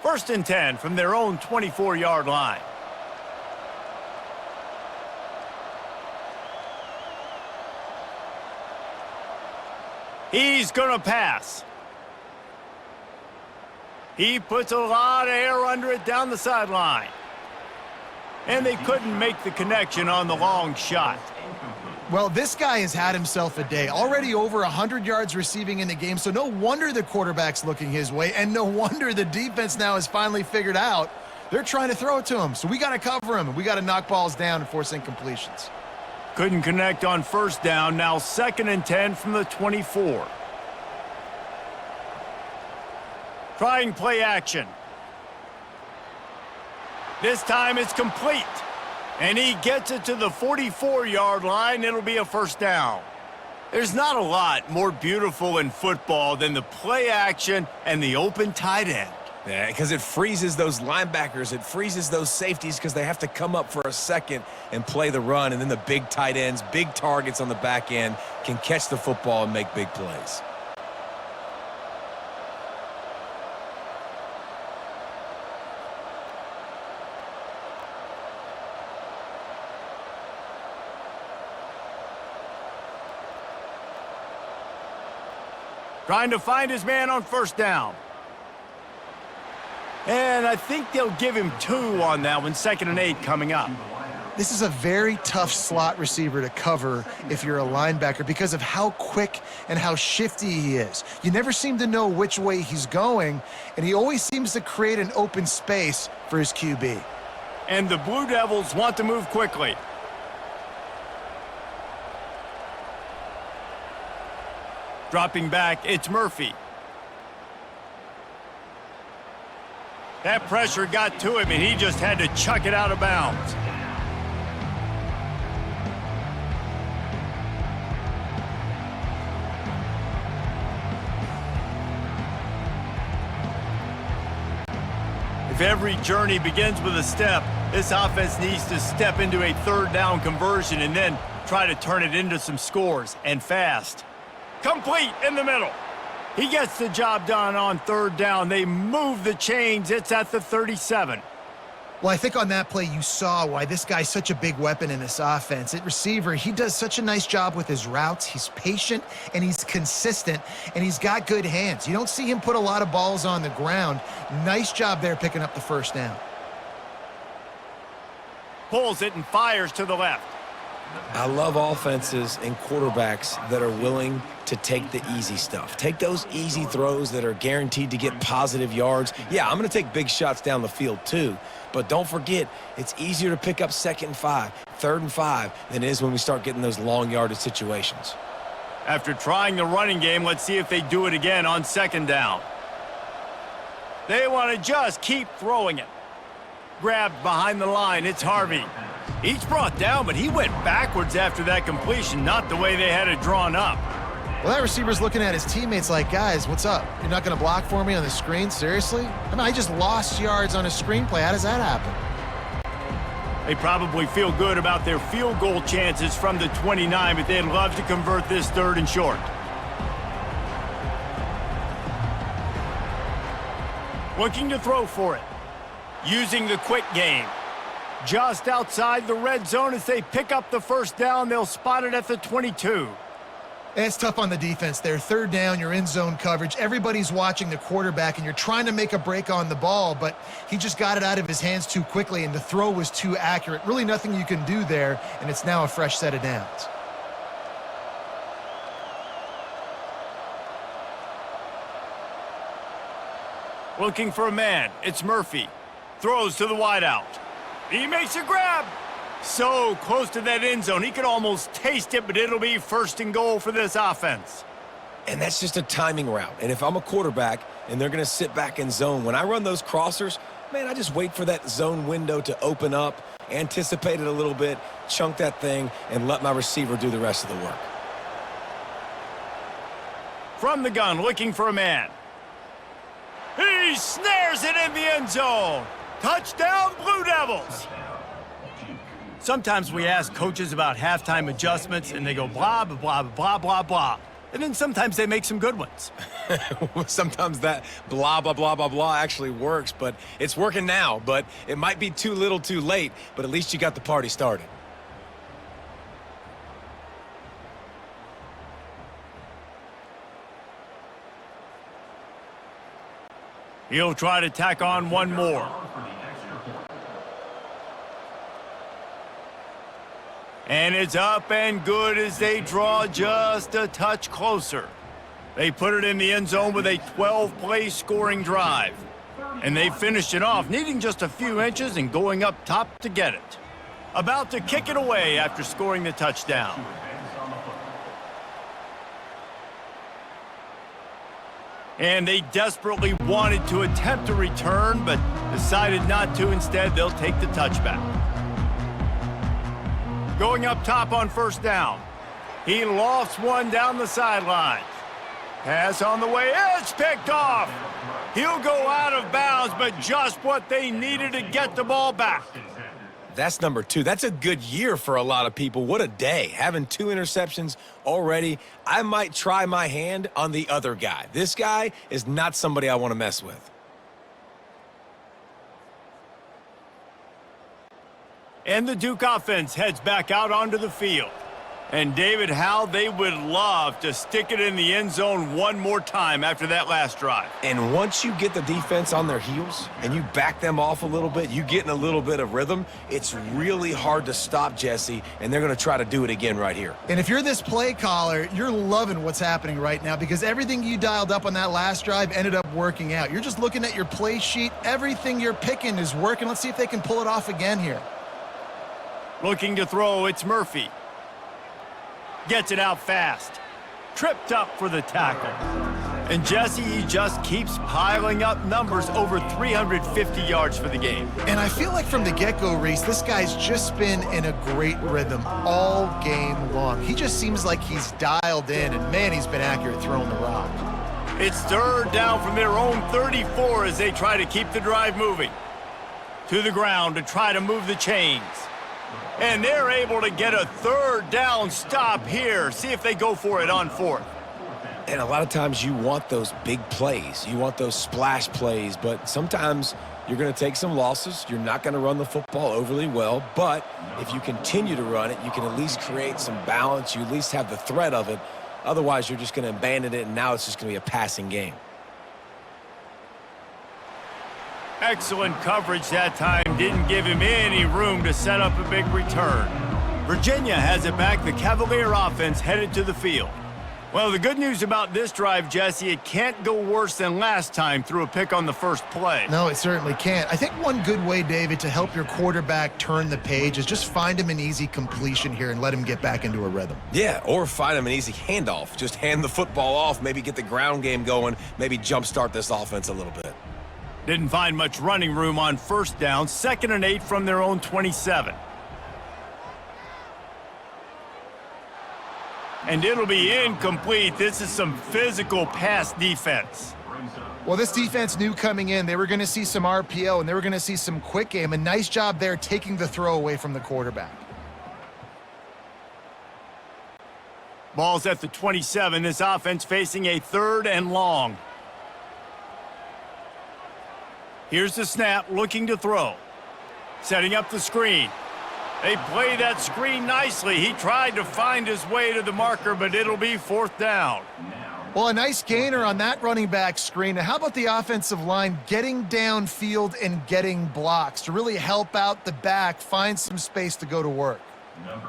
First and 10 from their own 24-yard line. He's going to pass. He puts a lot of air under it down the sideline. And they couldn't make the connection on the long shot. Well, this guy has had himself a day. Already over 100 yards receiving in the game, so no wonder the quarterback's looking his way, and no wonder the defense now has finally figured out they're trying to throw it to him. So we got to cover him, and we got to knock balls down and force incompletions. Couldn't connect on first down. Now 2nd and 10 from the 24. Trying play action. This time it's complete. And he gets it to the 44-yard line. It'll be a first down. There's not a lot more beautiful in football than the play action and the open tight end. Yeah, because it freezes those linebackers. It freezes those safeties because they have to come up for a second and play the run. And then the big tight ends, big targets on the back end can catch the football and make big plays. Trying to find his man on first down. And I think they'll give him 2 on that one. 2nd and 8 coming up. This is a very tough slot receiver to cover if you're a linebacker because of how quick and how shifty he is. You never seem to know which way he's going, and he always seems to create an open space for his QB. And the Blue Devils want to move quickly. Dropping back, it's Murphy. That pressure got to him, and he just had to chuck it out of bounds. If every journey begins with a step, this offense needs to step into a third down conversion and then try to turn it into some scores, and fast. Complete in the middle. He gets the job done on third down. They move the chains. It's at the 37. Well, I think on that play you saw why this guy's such a big weapon in this offense. At receiver, he does such a nice job with his routes. He's patient, and he's consistent, and he's got good hands. You don't see him put a lot of balls on the ground. Nice job there picking up the first down. Pulls it and fires to the left. I love offenses and quarterbacks that are willing to take the easy stuff. Take those easy throws that are guaranteed to get positive yards. Yeah, I'm going to take big shots down the field too, but don't forget, it's easier to pick up 2nd and 5, 3rd and 5 than it is when we start getting those long yardage situations. After trying the running game, let's see if they do it again on 2nd down. They want to just keep throwing it. Grabbed behind the line, it's Harvey. He's brought down, but he went backwards after that completion, not the way they had it drawn up. Well, that receiver's looking at his teammates like, guys, what's up? You're not going to block for me on the screen? Seriously? I mean, I just lost yards on a screenplay. How does that happen? They probably feel good about their field goal chances from the 29, but they'd love to convert this 3rd and short. Looking to throw for it. Using the quick game. Just outside the red zone as they pick up the first down. They'll spot it at the 22. It's tough on the defense there. Third down, you're in zone coverage. Everybody's watching the quarterback, and you're trying to make a break on the ball, but he just got it out of his hands too quickly, and the throw was too accurate. Really nothing you can do there, and it's now a fresh set of downs. Looking for a man. It's Murphy. Throws to the wideout. He makes a grab. So close to that end zone. He could almost taste it, but it'll be first and goal for this offense. And that's just a timing route. And if I'm a quarterback and they're going to sit back in zone, when I run those crossers, man, I just wait for that zone window to open up, anticipate it a little bit, chunk that thing, and let my receiver do the rest of the work. From the gun, looking for a man. He snares it in the end zone. Touchdown, Blue Devils. Sometimes we ask coaches about halftime adjustments, and they go blah, blah, blah, blah, blah, blah. And then sometimes they make some good ones. Sometimes that blah, blah, blah, blah, blah actually works, but it's working now. But it might be too little too late, but at least you got the party started. He'll try to tack on one more. And it's up and good as they draw just a touch closer. They put it in the end zone with a 12-play scoring drive. And they finished it off, needing just a few inches and going up top to get it. About to kick it away after scoring the touchdown. And they desperately wanted to attempt a return, but decided not to. Instead, they'll take the touchback. Going up top on first down. He lofts one down the sideline. Pass on the way. It's picked off. He'll go out of bounds, but just what they needed to get the ball back. That's number 2. That's a good year for a lot of people. What a day. Having 2 interceptions already. I might try my hand on the other guy. This guy is not somebody I want to mess with. And the Duke offense heads back out onto the field. And David, how they would love to stick it in the end zone one more time after that last drive. And once you get the defense on their heels and you back them off a little bit, you get in a little bit of rhythm, it's really hard to stop, Jesse, and they're going to try to do it again right here. And if you're this play caller, you're loving what's happening right now because everything you dialed up on that last drive ended up working out. You're just looking at your play sheet. Everything you're picking is working. Let's see if they can pull it off again here. Looking to throw, it's Murphy. Gets it out fast. Tripped up for the tackle. And Jesse, he just keeps piling up numbers, over 350 yards for the game. And I feel like from the get-go, Reese, this guy's just been in a great rhythm all game long. He just seems like he's dialed in, and man, he's been accurate throwing the rock. It's third down from their own 34 as they try to keep the drive moving. To the ground to try to move the chains. And they're able to get a third down stop here. See if they go for it on fourth. And a lot of times you want those big plays. You want those splash plays, but sometimes you're going to take some losses. You're not going to run the football overly well, but if you continue to run it, you can at least create some balance. You at least have the threat of it. Otherwise, you're just going to abandon it, and now it's just going to be a passing game. Excellent coverage that time. Didn't give him any room to set up a big return. Virginia has it back. The Cavalier offense headed to the field. Well, the good news about this drive, Jesse, it can't go worse than last time through a pick on the first play. No, it certainly can't. I think one good way, David, to help your quarterback turn the page is just find him an easy completion here and let him get back into a rhythm. Yeah, or find him an easy handoff. Just hand the football off, maybe get the ground game going, maybe jumpstart this offense a little bit. Didn't find much running room on first down. 2nd and 8 from their own 27. And it'll be incomplete. This is some physical pass defense. Well, this defense knew coming in they were going to see some RPO and they were going to see some quick game. A nice job there taking the throw away from the quarterback. Ball's at the 27. This offense facing a 3rd and long. Here's the snap, looking to throw. Setting up the screen. They play that screen nicely. He tried to find his way to the marker, but it'll be 4th down. Well, a nice gainer on that running back screen. Now, how about the offensive line getting downfield and getting blocks to really help out the back, find some space to go to work?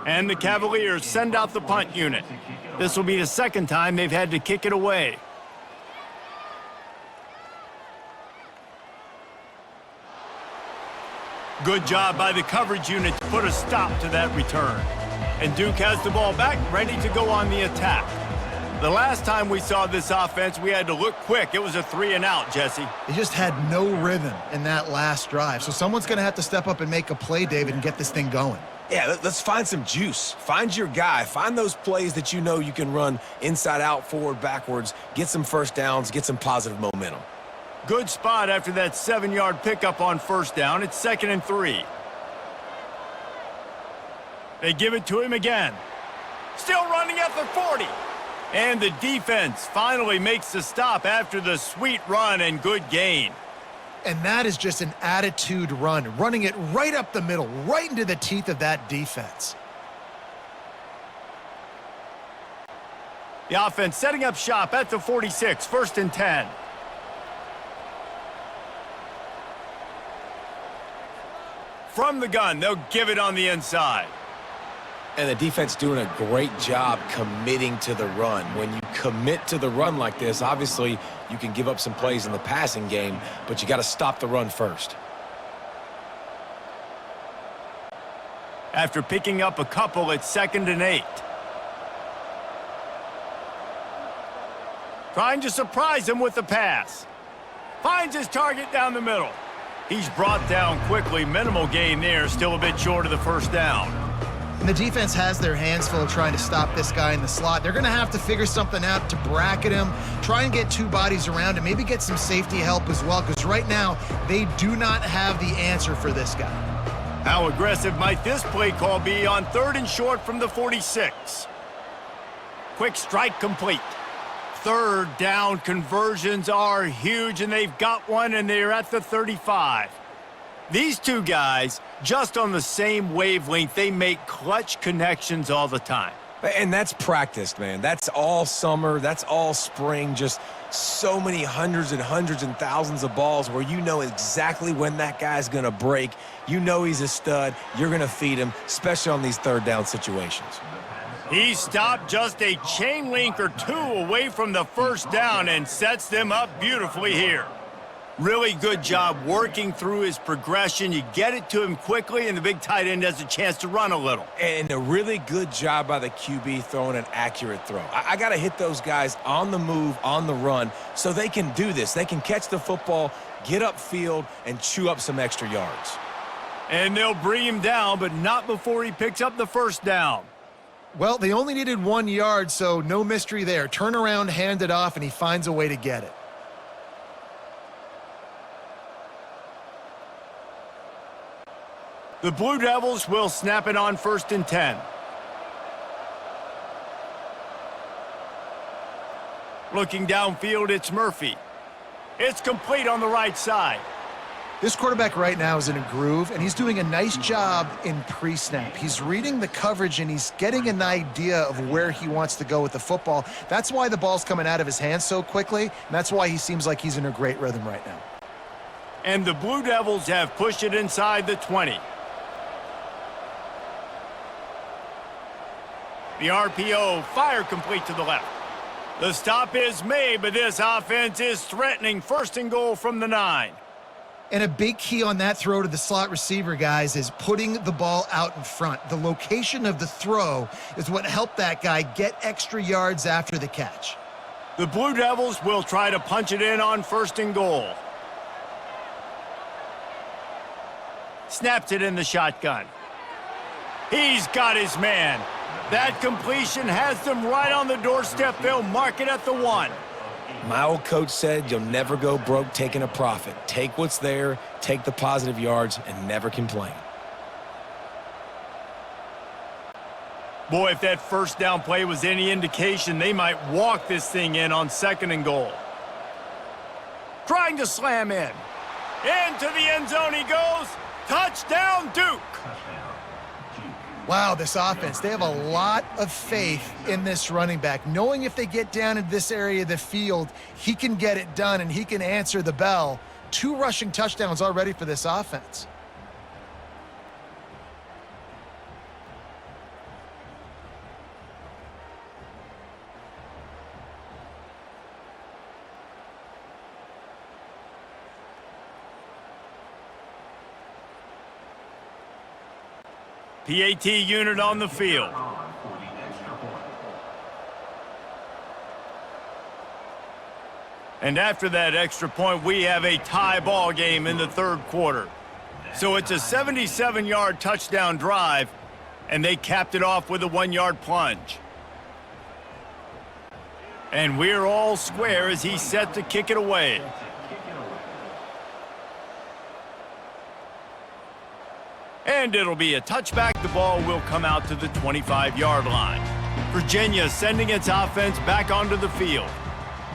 And the Cavaliers send out the punt unit. This will be the 2nd time they've had to kick it away. Good job by the coverage unit to put a stop to that return. And Duke has the ball back, ready to go on the attack. The last time we saw this offense, we had to look quick. It was a 3-and-out, Jesse. They just had no rhythm in that last drive. So someone's going to have to step up and make a play, David, and get this thing going. Yeah, let's find some juice. Find your guy. Find those plays that you know you can run inside out, forward, backwards, get some first downs, get some positive momentum. Good spot after that 7-yard pickup on 1st down. It's 2nd and 3. They give it to him again. Still running at the 40. And the defense finally makes the stop after the sweet run and good gain. And that is just an attitude run, running it right up the middle, right into the teeth of that defense. The offense setting up shop at the 46, 1st and 10. From the gun, they'll give it on the inside. And the defense doing a great job committing to the run. When you commit to the run like this, obviously you can give up some plays in the passing game, but you got to stop the run first. After picking up a couple, it's 2nd and 8. Trying to surprise him with the pass. Finds his target down the middle. He's brought down quickly. Minimal gain there, still a bit short of the 1st down. And the defense has their hands full of trying to stop this guy in the slot. They're going to have to figure something out to bracket him, try and get 2 bodies around him, maybe get some safety help as well, because right now they do not have the answer for this guy. How aggressive might this play call be on 3rd and short from the 46? Quick strike complete. 3rd down conversions are huge, and they've got one, and they're at the 35. These two guys, just on the same wavelength, they make clutch connections all the time. And that's practiced, man. That's all summer. That's all spring. Just so many hundreds and thousands of balls where you know exactly when that guy's going to break. You know he's a stud. You're going to feed him, especially on these 3rd down situations. He stopped just a chain link or 2 away from the 1st down and sets them up beautifully here. Really good job working through his progression. You get it to him quickly, and the big tight end has a chance to run a little. And a really good job by the QB throwing an accurate throw. I got to hit those guys on the move, on the run, so they can do this. They can catch the football, get upfield, and chew up some extra yards. And they'll bring him down, but not before he picks up the 1st down. Well, they only needed 1 yard, so no mystery there. Turn around, hand it off, and he finds a way to get it. The Blue Devils will snap it on 1st and 10. Looking downfield, it's Murphy. It's complete on the right side. This quarterback right now is in a groove, and he's doing a nice job in pre-snap. He's reading the coverage, and he's getting an idea of where he wants to go with the football. That's why the ball's coming out of his hands so quickly, and that's why he seems like he's in a great rhythm right now. And the Blue Devils have pushed it inside the 20. The RPO, fire complete to the left. The stop is made, but this offense is threatening. 1st and goal from the 9. And a big key on that throw to the slot receiver, guys, is putting the ball out in front. The location of the throw is what helped that guy get extra yards after the catch. The Blue Devils will try to punch it in on 1st and goal. Snaps it in the shotgun. He's got his man. That completion has them right on the doorstep. They'll mark it at the 1. My old coach said you'll never go broke taking a profit. Take what's there, take the positive yards, and never complain. Boy, if that 1st down play was any indication, they might walk this thing in on 2nd and goal. Trying to slam in. Into the end zone he goes. Touchdown, Duke. Wow, this offense, they have a lot of faith in this running back, knowing if they get down in this area of the field, he can get it done and he can answer the bell. 2 rushing touchdowns already for this offense. PAT unit on the field. And after that extra point, we have a tie ball game in the third quarter. So it's a 77-yard touchdown drive, and they capped it off with a 1-yard plunge. And we're all square as he's set to kick it away. And it'll be a touchback. The ball will come out to the 25-yard line. Virginia sending its offense back onto the field.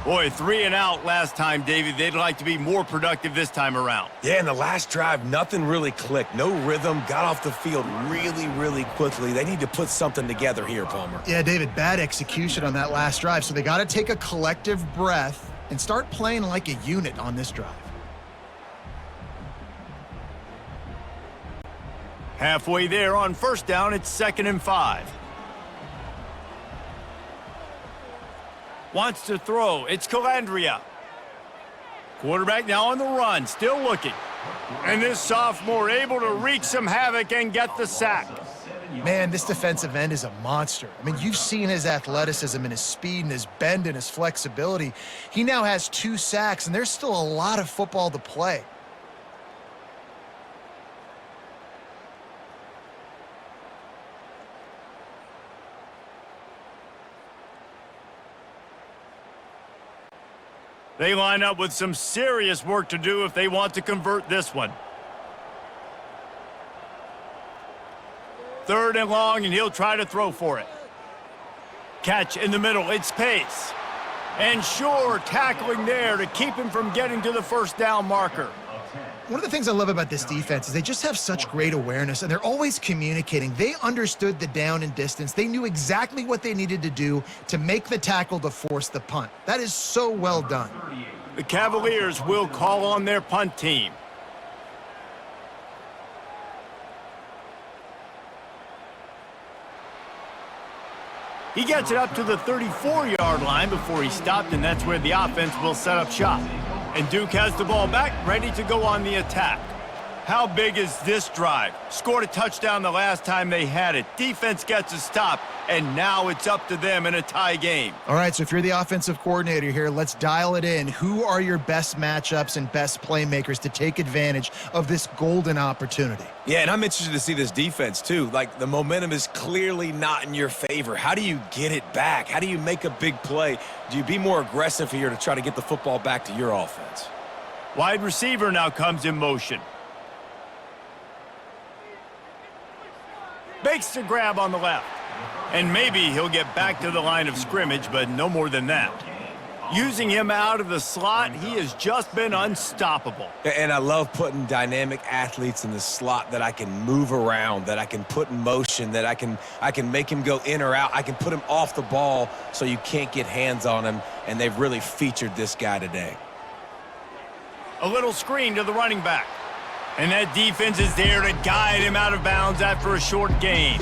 Boy, 3 and out last time, David. They'd like to be more productive this time around. Yeah, in the last drive, nothing really clicked. No rhythm, got off the field really, really quickly. They need to put something together here, Palmer. Yeah, David, bad execution on that last drive, so they got to take a collective breath and start playing like a unit on this drive. Halfway there on first down, it's 2nd and 5. Wants to throw. It's Calandria. Quarterback now on the run, still looking. And this sophomore able to wreak some havoc and get the sack. Man, this defensive end is a monster. I mean, you've seen his athleticism and his speed and his bend and his flexibility. He now has 2 sacks, and there's still a lot of football to play. They line up with some serious work to do if they want to convert this one. 3rd and long, and he'll try to throw for it. Catch in the middle, it's Pace. And Shore tackling there to keep him from getting to the first down marker. One of the things I love about this defense is they just have such great awareness, and they're always communicating. They understood the down and distance. They knew exactly what they needed to do to make the tackle to force the punt. That is so well done. The Cavaliers will call on their punt team. He gets it up to the 34-yard line before he stopped, and that's where the offense will set up shop. And Duke has the ball back, ready to go on the attack. How big is this drive? Scored a touchdown the last time they had it. Defense gets a stop, and now it's up to them in a tie game. All right, so if you're the offensive coordinator here, let's dial it in. Who are your best matchups and best playmakers to take advantage of this golden opportunity? Yeah, and I'm interested to see this defense, too. Like, the momentum is clearly not in your favor. How do you get it back? How do you make a big play? Do you be more aggressive here to try to get the football back to your offense? Wide receiver now comes in motion. Makes the grab on the left. And maybe he'll get back to the line of scrimmage, but no more than that. Using him out of the slot, he has just been unstoppable. And I love putting dynamic athletes in the slot that I can move around, that I can put in motion, that I can make him go in or out. I can put him off the ball so you can't get hands on him, and they've really featured this guy today. A little screen to the running back. And that defense is there to guide him out of bounds after a short gain.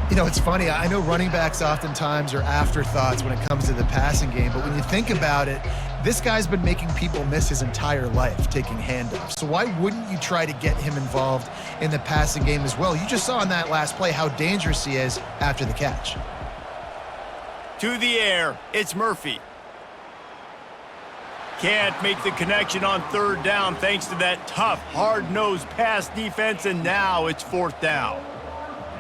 You know, it's funny. I know running backs oftentimes are afterthoughts when it comes to the passing game, but when you think about it, this guy's been making people miss his entire life taking handoffs. So why wouldn't you try to get him involved in the passing game as well? You just saw in that last play how dangerous he is after the catch. To the air, it's Murphy. Can't make the connection on 3rd down thanks to that tough, hard-nosed pass defense, and now it's 4th down.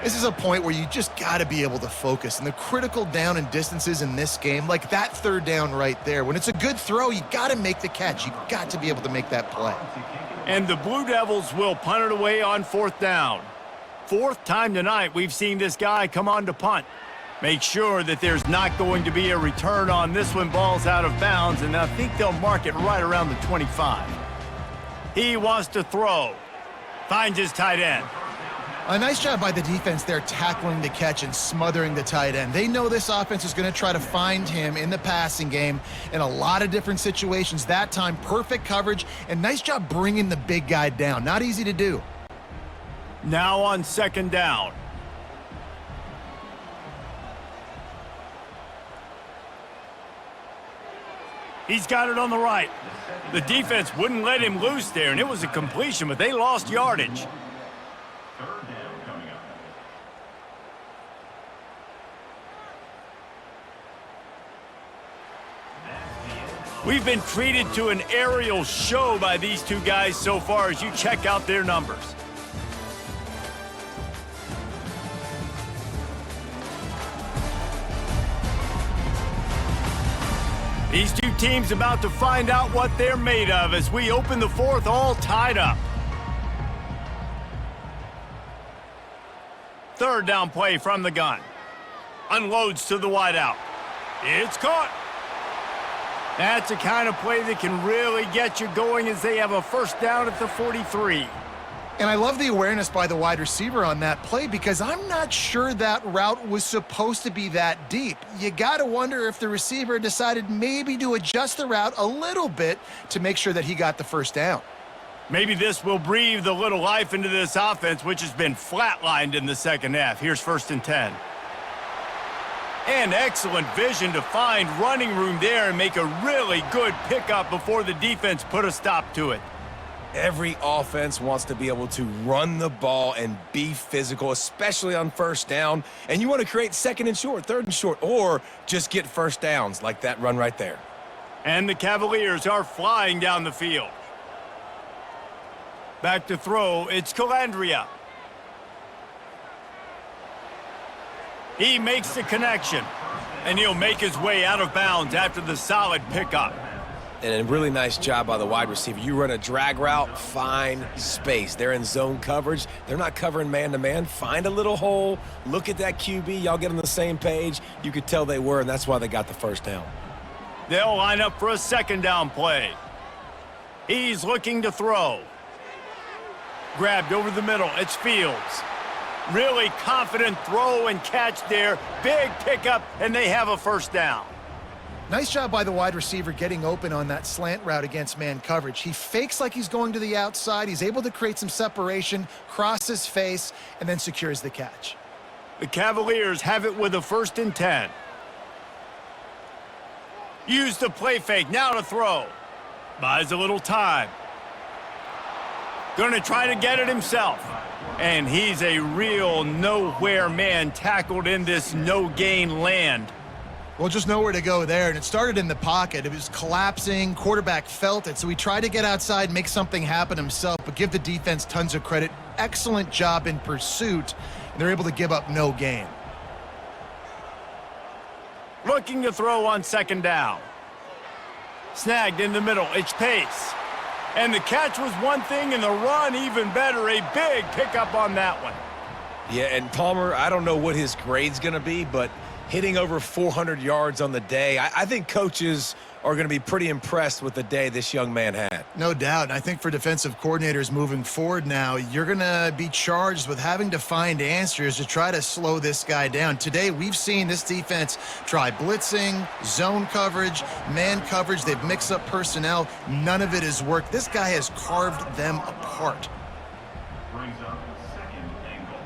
This is a point where you just got to be able to focus. And the critical down and distances in this game, like that 3rd down right there, when it's a good throw, you got to make the catch. You got to be able to make that play. And the Blue Devils will punt it away on 4th down. 4th time tonight we've seen this guy come on to punt. Make sure that there's not going to be a return on this one. Ball's out of bounds, and I think they'll mark it right around the 25. He wants to throw. Finds his tight end. A nice job by the defense there tackling the catch and smothering the tight end. They know this offense is going to try to find him in the passing game in a lot of different situations. That time, perfect coverage, and nice job bringing the big guy down. Not easy to do. Now on second down. He's got it on the right. The defense wouldn't let him loose there, and it was a completion, but they lost yardage. Third down coming up. We've been treated to an aerial show by these two guys so far as you check out their numbers. These two teams about to find out what they're made of as we open the fourth all tied up. Third down play from the gun. Unloads to the wideout. It's caught. That's the kind of play that can really get you going as they have a first down at the 43. And I love the awareness by the wide receiver on that play because I'm not sure that route was supposed to be that deep. You got to wonder if the receiver decided maybe to adjust the route a little bit to make sure that he got the first down. Maybe this will breathe a little life into this offense, which has been flatlined in the second half. Here's 1st and 10. And excellent vision to find running room there and make a really good pickup before the defense put a stop to it. Every offense wants to be able to run the ball and be physical, especially on first down. And you want to create second and short, third and short, or just get first downs like that run right there. And the Cavaliers are flying down the field. Back to throw, it's Calandria. He makes the connection, and he'll make his way out of bounds after the solid pickup. And a really nice job by the wide receiver. You run a drag route, find space. They're in zone coverage. They're not covering man-to-man. Find a little hole. Look at that QB. Y'all get on the same page. You could tell they were, and that's why they got the first down. They'll line up for a second down play. He's looking to throw. Grabbed over the middle. It's Fields. Really confident throw and catch there. Big pickup, and they have a first down. Nice job by the wide receiver getting open on that slant route against man coverage. He fakes like he's going to the outside. He's able to create some separation, cross his face, and then secures the catch. The Cavaliers have it with a 1st and 10. Use the play fake, now to throw. Buys a little time. Gonna try to get it himself. And he's a real nowhere man tackled in this no-gain land. Well, just nowhere to go there, and it started in the pocket. It was collapsing, quarterback felt it, so he tried to get outside, make something happen himself, but give the defense tons of credit. Excellent job in pursuit, and they're able to give up no gain. Looking to throw on second down. Snagged in the middle, it's Pace. And the catch was one thing, and the run even better. A big pickup on that one. Yeah, and Palmer, I don't know what his grade's going to be, but hitting over 400 yards on the day, I think coaches are going to be pretty impressed with the day this young man had. No doubt, and I think for defensive coordinators moving forward now, you're going to be charged with having to find answers to try to slow this guy down. Today, we've seen this defense try blitzing, zone coverage, man coverage. They've mixed up personnel. None of it has worked. This guy has carved them apart. Brings up second and goal.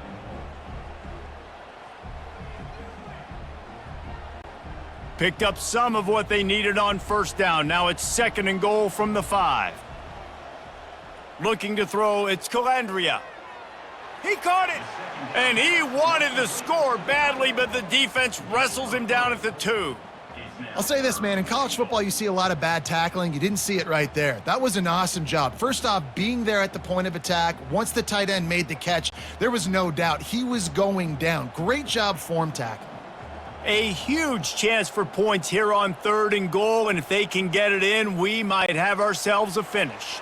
Picked up some of what they needed on first down. Now it's 2nd and goal from the 5. Looking to throw, it's Calandria. He caught it, and he wanted the score badly, but the defense wrestles him down at the 2. I'll say this, man. In college football, you see a lot of bad tackling. You didn't see it right there. That was an awesome job. First off, being there at the point of attack. Once the tight end made the catch, there was no doubt he was going down. Great job form tackling. A huge chance for points here on 3rd and goal, and if they can get it in, we might have ourselves a finish.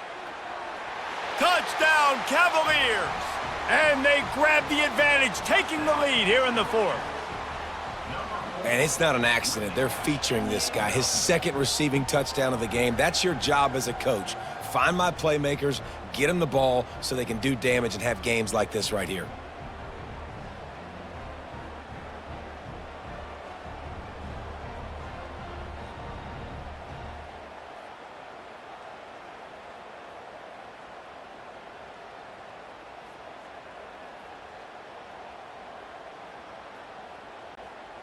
Touchdown, Cavaliers! And they grab the advantage, taking the lead here in the 4th. And it's not an accident. They're featuring this guy. His 2nd receiving touchdown of the game. That's your job as a coach. Find my playmakers, get them the ball so they can do damage and have games like this right here.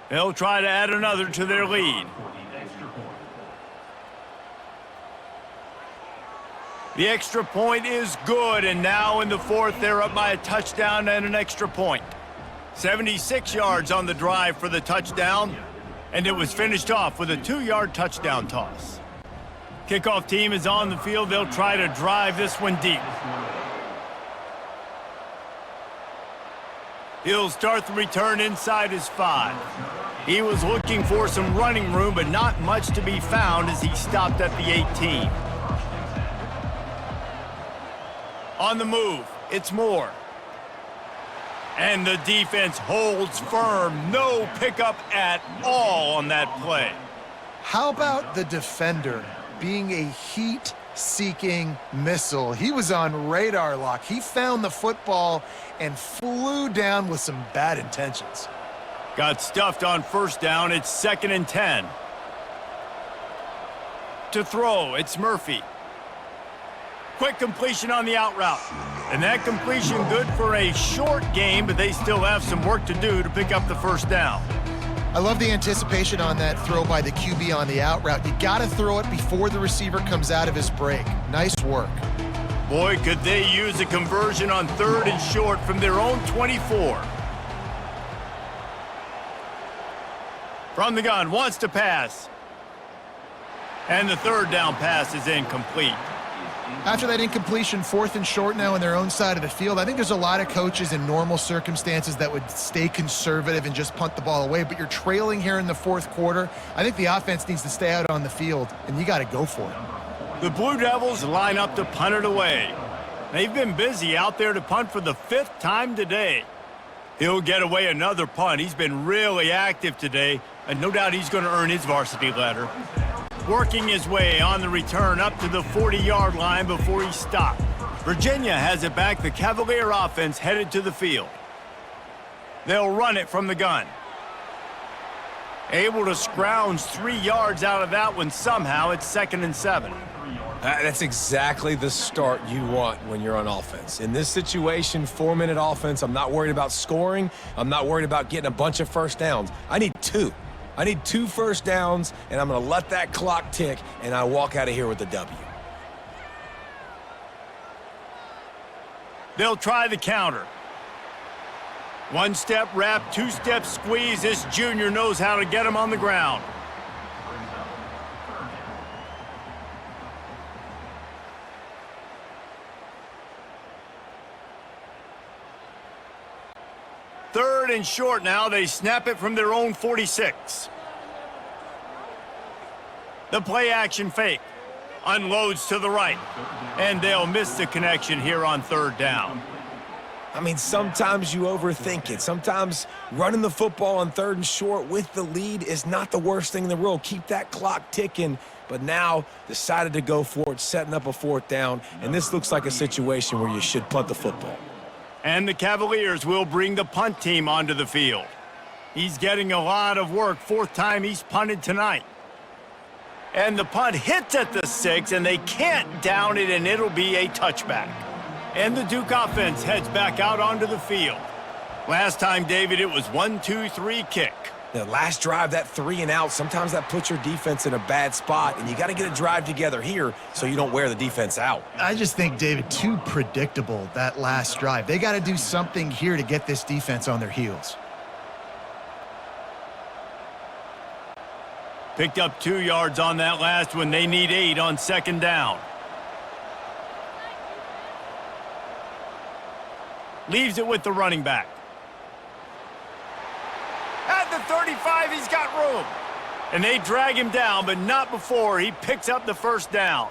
They'll try to add another to their lead. For the extra point. The extra point is good, and now in the fourth, they're up by a touchdown and an extra point. 76 yards on the drive for the touchdown, and it was finished off with a 2-yard touchdown toss. Kickoff team is on the field. They'll try to drive this one deep. He'll start the return inside his 5. He was looking for some running room, but not much to be found as he stopped at the 18. On the move, it's Moore. And the defense holds firm. No pickup at all on that play. How about the defender being a heat-seeking missile? He was on radar lock. He found the football and flew down with some bad intentions. Got stuffed on first down. It's 2nd and 10. To throw, it's Murphy. Quick completion on the out route. And that completion good for a short game, but they still have some work to do to pick up the first down. I love the anticipation on that throw by the QB on the out route. You got to throw it before the receiver comes out of his break. Nice work. Boy, could they use a conversion on 3rd and short from their own 24. From the gun, wants to pass. And the 3rd down pass is incomplete. After that incompletion, 4th and short now on their own side of the field, I think there's a lot of coaches in normal circumstances that would stay conservative and just punt the ball away, but you're trailing here in the 4th quarter. I think the offense needs to stay out on the field, and you got to go for it. The Blue Devils line up to punt it away. They've been busy out there to punt for the 5th time today. He'll get away another punt. He's been really active today, and no doubt he's going to earn his varsity letter. Working his way on the return up to the 40-yard line before he stopped. Virginia has it back. The Cavalier offense headed to the field. They'll run it from the gun. Able to scrounge 3 yards out of that one somehow. It's 2nd and 7. That's exactly the start you want when you're on offense. In this situation, 4-minute offense, I'm not worried about scoring. I'm not worried about getting a bunch of first downs. I need 2. I need 2 first downs, and I'm going to let that clock tick, and I walk out of here with a W. They'll try the counter. 1-step wrap, 2-step squeeze. This junior knows how to get him on the ground. Third and short now. They snap it from their own 46. The play action fake. Unloads to the right. And they'll miss the connection here on 3rd down. I mean, sometimes you overthink it. Sometimes running the football on 3rd and short with the lead is not the worst thing in the world. Keep that clock ticking. But now decided to go for it, setting up a 4th down. And this looks like a situation where you should punt the football. And the Cavaliers will bring the punt team onto the field. He's getting a lot of work. 4th time he's punted tonight. And the punt hits at the 6, and they can't down it, and it'll be a touchback. And the Duke offense heads back out onto the field. Last time, David, it was 1-2-3 kick. The last drive, that 3 and out, sometimes that puts your defense in a bad spot, and you got to get a drive together here so you don't wear the defense out. I just think, David, too predictable, that last drive. They got to do something here to get this defense on their heels. Picked up 2 yards on that last one. They need 8 on 2nd down. Leaves it with the running back. At the 35, he's got room. And they drag him down, but not before he picks up the 1st down.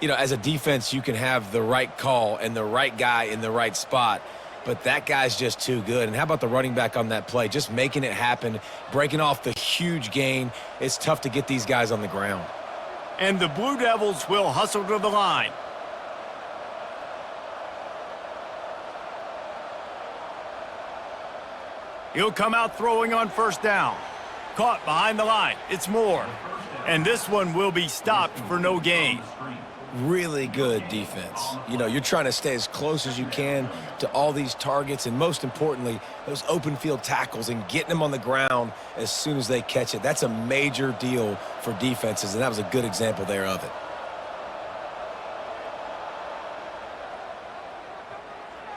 You know, as a defense, you can have the right call and the right guy in the right spot, but that guy's just too good. And how about the running back on that play? Just making it happen, breaking off the huge gain. It's tough to get these guys on the ground. And the Blue Devils will hustle to the line. He'll come out throwing on 1st down. Caught behind the line. It's Moore. And this one will be stopped for no gain. really good defense. You know, you're trying to stay as close as you can to all these targets, and most importantly, those open field tackles and getting them on the ground as soon as they catch it. That's a major deal for defenses, and that was a good example there of it.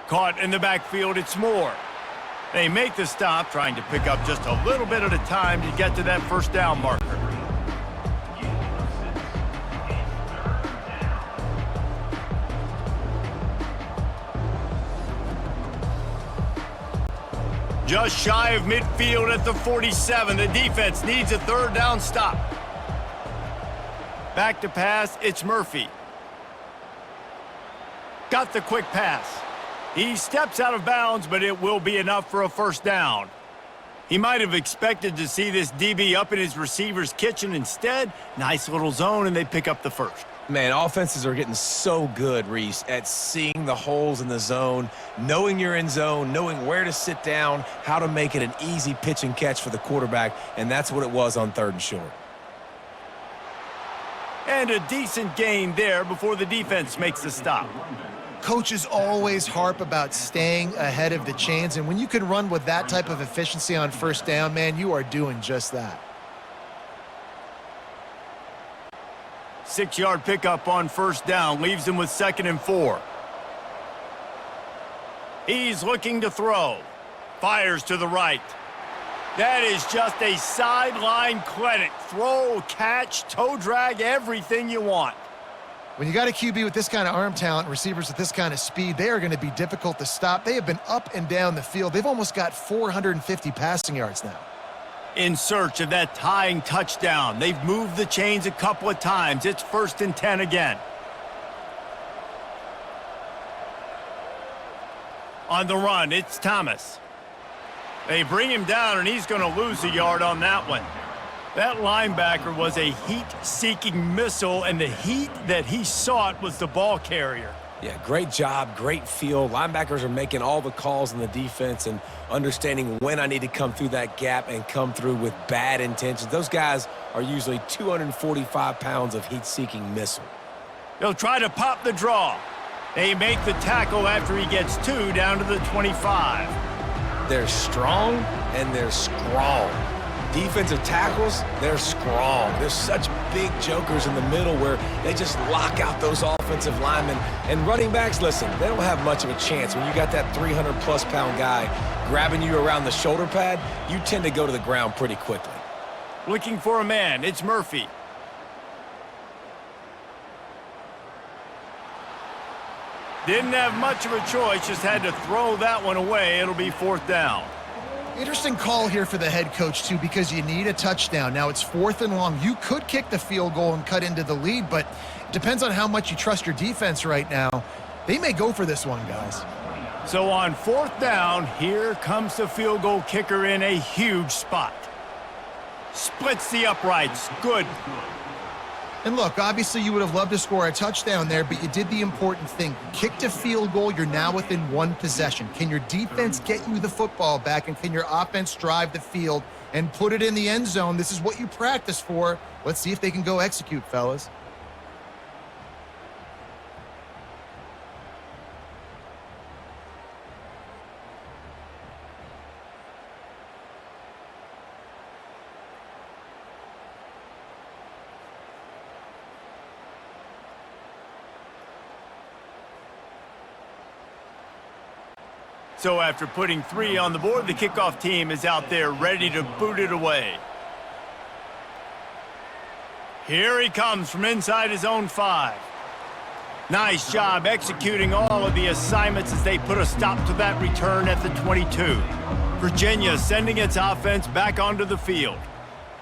Caught in the backfield, it's Moore. They make the stop, trying to pick up just a little bit at a time to get to that first down marker. Just shy of midfield at the 47. The defense needs a third down stop. Back to pass, it's Murphy. Got the quick pass. He steps out of bounds, but it will be enough for a first down. He might have expected to see this DB up in his receiver's kitchen. Instead, nice little zone, and they pick up the first. Man, offenses are getting so good, Reese, at seeing the holes in the zone, knowing you're in zone, knowing where to sit down, how to make it an easy pitch and catch for the quarterback, and that's what it was on 3rd and short. And a decent gain there before the defense makes the stop. Coaches always harp about staying ahead of the chains, and when you can run with that type of efficiency on first down, man, you are doing just that. 6-yard pickup on first down leaves him with 2nd and 4. He's looking to throw. Fires to the right. That is just a sideline clinic. Throw, catch, toe drag, everything you want. When you got a QB with this kind of arm talent, receivers with this kind of speed, they are going to be difficult to stop. They have been up and down the field. They've almost got 450 passing yards now. In search of that tying touchdown. They've moved the chains a couple of times. It's 1st and 10 again. On the run, it's Thomas. They bring him down, and he's going to lose a yard on that one. That linebacker was a heat-seeking missile, and the heat that he sought was the ball carrier. Yeah, great job, great feel. Linebackers are making all the calls in the defense and understanding when I need to come through that gap and come through with bad intentions. Those guys are usually 245 pounds of heat-seeking missile. They'll try to pop the draw. They make the tackle after he gets 2 down to the 25. They're strong and they're strong. Defensive tackles, they're strong. There's such big jokers in the middle where they just lock out those offensive linemen. And running backs, listen, they don't have much of a chance. When you got that 300-plus pound guy grabbing you around the shoulder pad, you tend to go to the ground pretty quickly. Looking for a man, it's Murphy. Didn't have much of a choice, just had to throw that one away. It'll be 4th down. Interesting call here for the head coach, too, because you need a touchdown. Now it's 4th and long. You could kick the field goal and cut into the lead, but it depends on how much you trust your defense right now. They may go for this one, guys. So on 4th down, here comes the field goal kicker in a huge spot. Splits the uprights. Good. And look, obviously you would have loved to score a touchdown there, but you did the important thing. Kicked a field goal, you're now within 1 possession. Can your defense get you the football back, and can your offense drive the field and put it in the end zone? This is what you practice for. Let's see if they can go execute, fellas. So after putting 3 on the board, the kickoff team is out there ready to boot it away. Here he comes from inside his own 5. Nice job executing all of the assignments as they put a stop to that return at the 22. Virginia sending its offense back onto the field.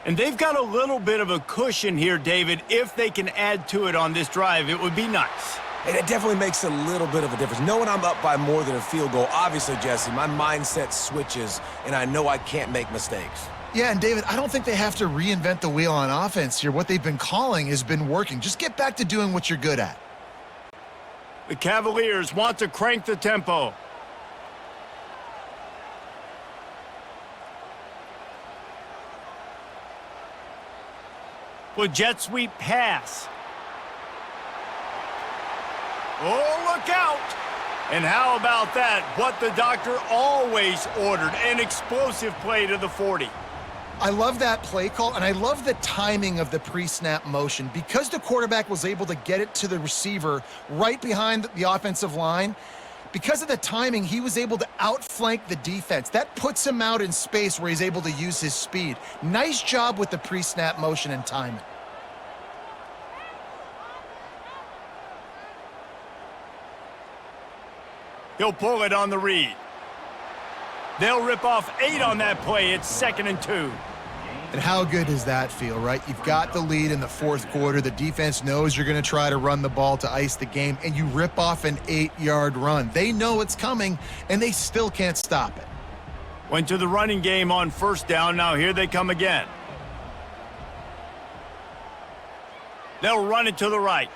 And they've got a little bit of a cushion here, David. If they can add to it on this drive, it would be nice. And it definitely makes a little bit of a difference. Knowing I'm up by more than a field goal, obviously, Jesse, my mindset switches, and I know I can't make mistakes. Yeah, and David, I don't think they have to reinvent the wheel on offense here. What they've been calling has been working. Just get back to doing what you're good at. The Cavaliers want to crank the tempo. With jet sweep pass. Oh, look out! And how about that? What the doctor always ordered, an explosive play to the 40. I love that play call, and I love the timing of the pre-snap motion. Because the quarterback was able to get it to the receiver right behind the offensive line, because of the timing, he was able to outflank the defense. That puts him out in space where he's able to use his speed. Nice job with the pre-snap motion and timing. He'll pull it on the read. They'll rip off 8 on that play. It's 2nd and 2. And how good does that feel, right? You've got the lead in the fourth quarter. The defense knows you're going to try to run the ball to ice the game, and you rip off an 8-yard run. They know it's coming, and they still can't stop it. Went to the running game on 1st down. Now here they come again. They'll run it to the right.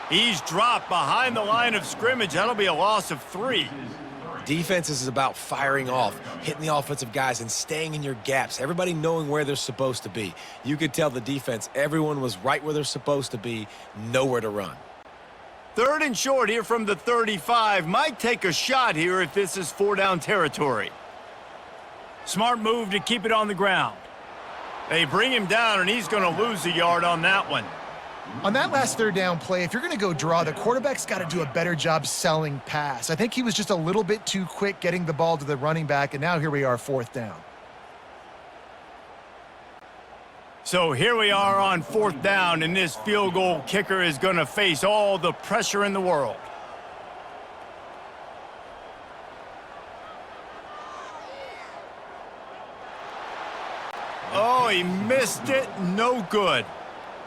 He's dropped behind the line of scrimmage. That'll be a loss of 3. Defense is about firing off, hitting the offensive guys, and staying in your gaps. Everybody knowing where they're supposed to be. You could tell the defense, everyone was right where they're supposed to be, nowhere to run. 3rd and short here from the 35. Might take a shot here if this is 4-down territory. Smart move to keep it on the ground. They bring him down, and he's going to lose a yard on that one. On that last 3rd down play, if you're going to go draw, the quarterback's got to do a better job selling pass. I think he was just a little bit too quick getting the ball to the running back, and now here we are, 4th down. So here we are on 4th down, and this field goal kicker is going to face all the pressure in the world. Oh, he missed it. No good.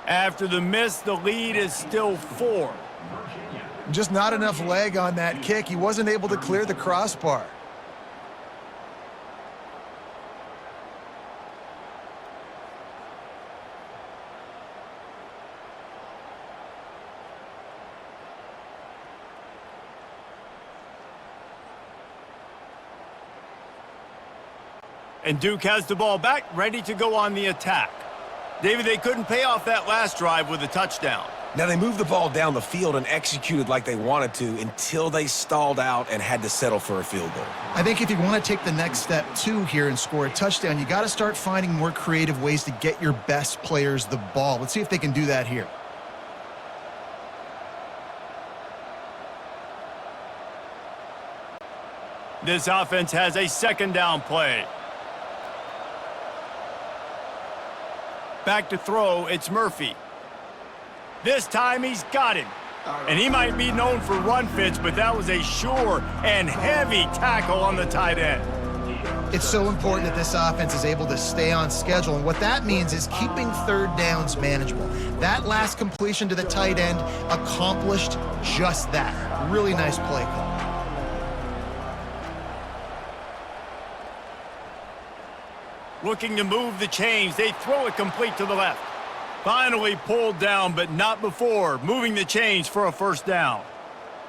After the miss, the lead is still 4. Just not enough leg on that kick. He wasn't able to clear the crossbar. And Duke has the ball back, ready to go on the attack. David, they couldn't pay off that last drive with a touchdown. Now, they moved the ball down the field and executed like they wanted to until they stalled out and had to settle for a field goal. I think if you want to take the next step, too, here and score a touchdown, you got to start finding more creative ways to get your best players the ball. Let's see if they can do that here. This offense has a 2nd down play. Back to throw, it's Murphy. This time he's got him. And he might be known for run fits, but that was a sure and heavy tackle on the tight end. It's so important that this offense is able to stay on schedule, and what that means is keeping 3rd downs manageable. That last completion to the tight end accomplished just that. Really nice play call. Looking to move the chains. They throw it complete to the left. Finally pulled down, but not before moving the chains for a 1st down.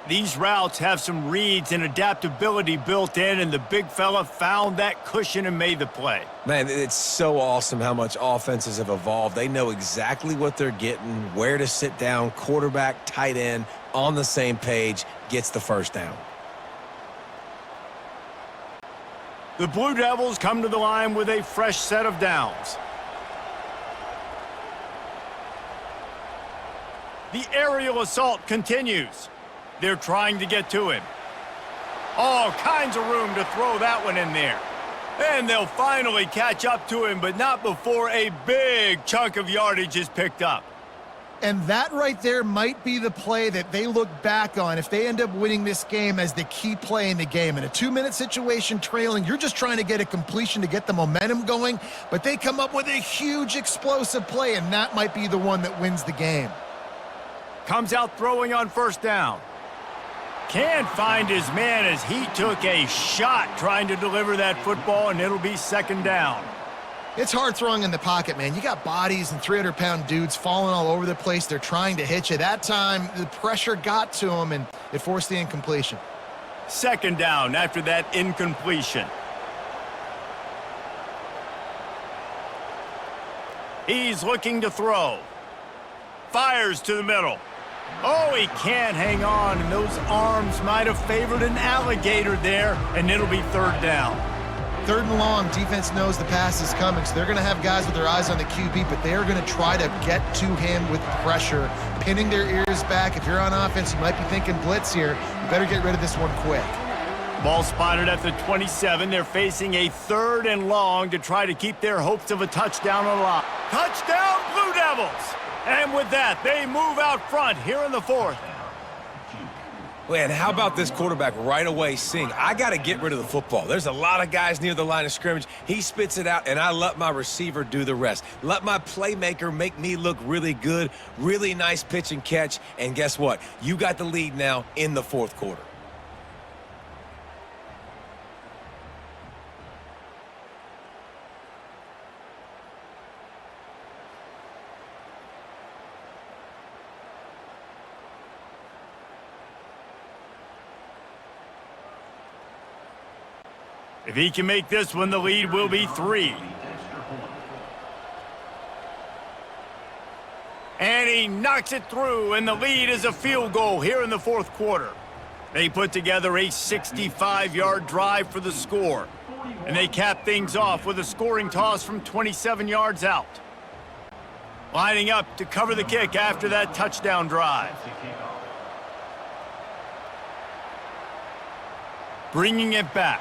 These routes have some reads and adaptability built in, and the big fella found that cushion and made the play. Man, it's so awesome how much offenses have evolved. They know exactly what they're getting, where to sit down, quarterback, tight end, on the same page, gets the 1st down. The Blue Devils come to the line with a fresh set of downs. The aerial assault continues. They're trying to get to him. All kinds of room to throw that one in there. And they'll finally catch up to him, but not before a big chunk of yardage is picked up. And that right there might be the play that they look back on if they end up winning this game as the key play in the game. In a 2-minute situation trailing, you're just trying to get a completion to get the momentum going, but they come up with a huge explosive play, and that might be the one that wins the game. Comes out throwing on 1st down. Can't find his man as he took a shot trying to deliver that football, and it'll be 2nd down. It's hard throwing in the pocket, man. You got bodies and 300-pound dudes falling all over the place. They're trying to hit you. That time, the pressure got to him, and it forced the incompletion. 2nd down after that incompletion. He's looking to throw. Fires to the middle. Oh, he can't hang on, and those arms might have favored an alligator there, and it'll be third down. Third and long, defense knows the pass is coming, so they're going to have guys with their eyes on the QB, but they are going to try to get to him with pressure, pinning their ears back. If you're on offense, you might be thinking blitz here. You better get rid of this one quick. Ball spotted at the 27. They're facing a third and long to try to keep their hopes of a touchdown alive. Touchdown, Blue Devils! And with that, they move out front here in the fourth. Man, how about this quarterback right away seeing, I got to get rid of the football. There's a lot of guys near the line of scrimmage. He spits it out, and I let my receiver do the rest. Let my playmaker make me look really good, really nice pitch and catch, and guess what? You got the lead now in the fourth quarter. If he can make this one, the lead will be 3. And he knocks it through, and the lead is a field goal here in the fourth quarter. They put together a 65-yard drive for the score, and they cap things off with a scoring toss from 27 yards out. Lining up to cover the kick after that touchdown drive. Bringing it back.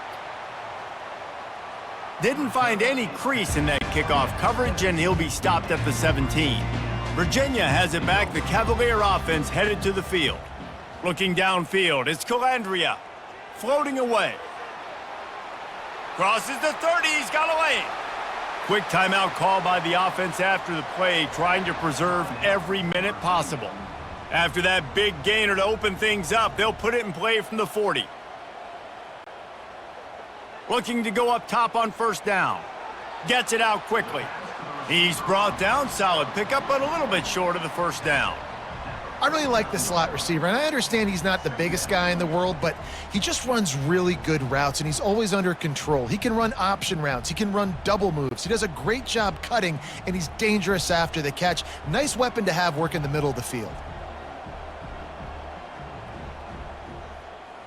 Didn't find any crease in that kickoff coverage, and he'll be stopped at the 17. Virginia has it back. The Cavalier offense headed to the field. Looking downfield, it's Calandria. Floating away. Crosses the 30, he's got away. Quick timeout call by the offense after the play, trying to preserve every minute possible. After that big gainer to open things up, they'll put it in play from the 40. Looking to go up top on first down. Gets it out quickly. He's brought down, solid pickup, but a little bit short of the first down. I really like the slot receiver, and I understand he's not the biggest guy in the world, but he just runs really good routes, and he's always under control. He can run option routes. He can run double moves. He does a great job cutting, and he's dangerous after the catch. Nice weapon to have work in the middle of the field.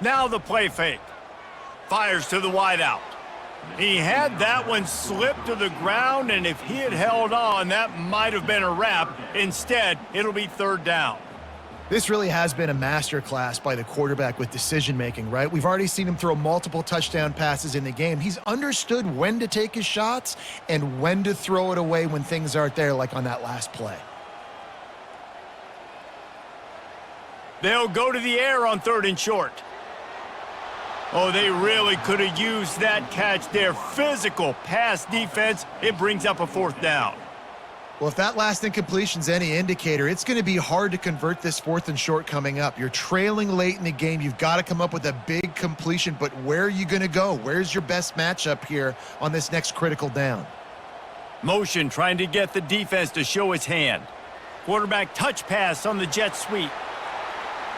Now the play fake. Fires to the wideout. He had that one slip to the ground, and if he had held on, that might have been a wrap. Instead, it'll be third down. This really has been a masterclass by the quarterback with decision-making, right? We've already seen him throw multiple touchdown passes in the game. He's understood when to take his shots and when to throw it away when things aren't there, like on that last play. They'll go to the air on third and short. Oh, they really could have used that catch there. Physical pass defense. It brings up a fourth down. Well, if that last incompletion's any indicator, it's going to be hard to convert this fourth and short coming up. You're trailing late in the game. You've got to come up with a big completion, but where are you going to go? Where's your best matchup here on this next critical down? Motion trying to get the defense to show his hand. Quarterback touch pass on the jet sweep.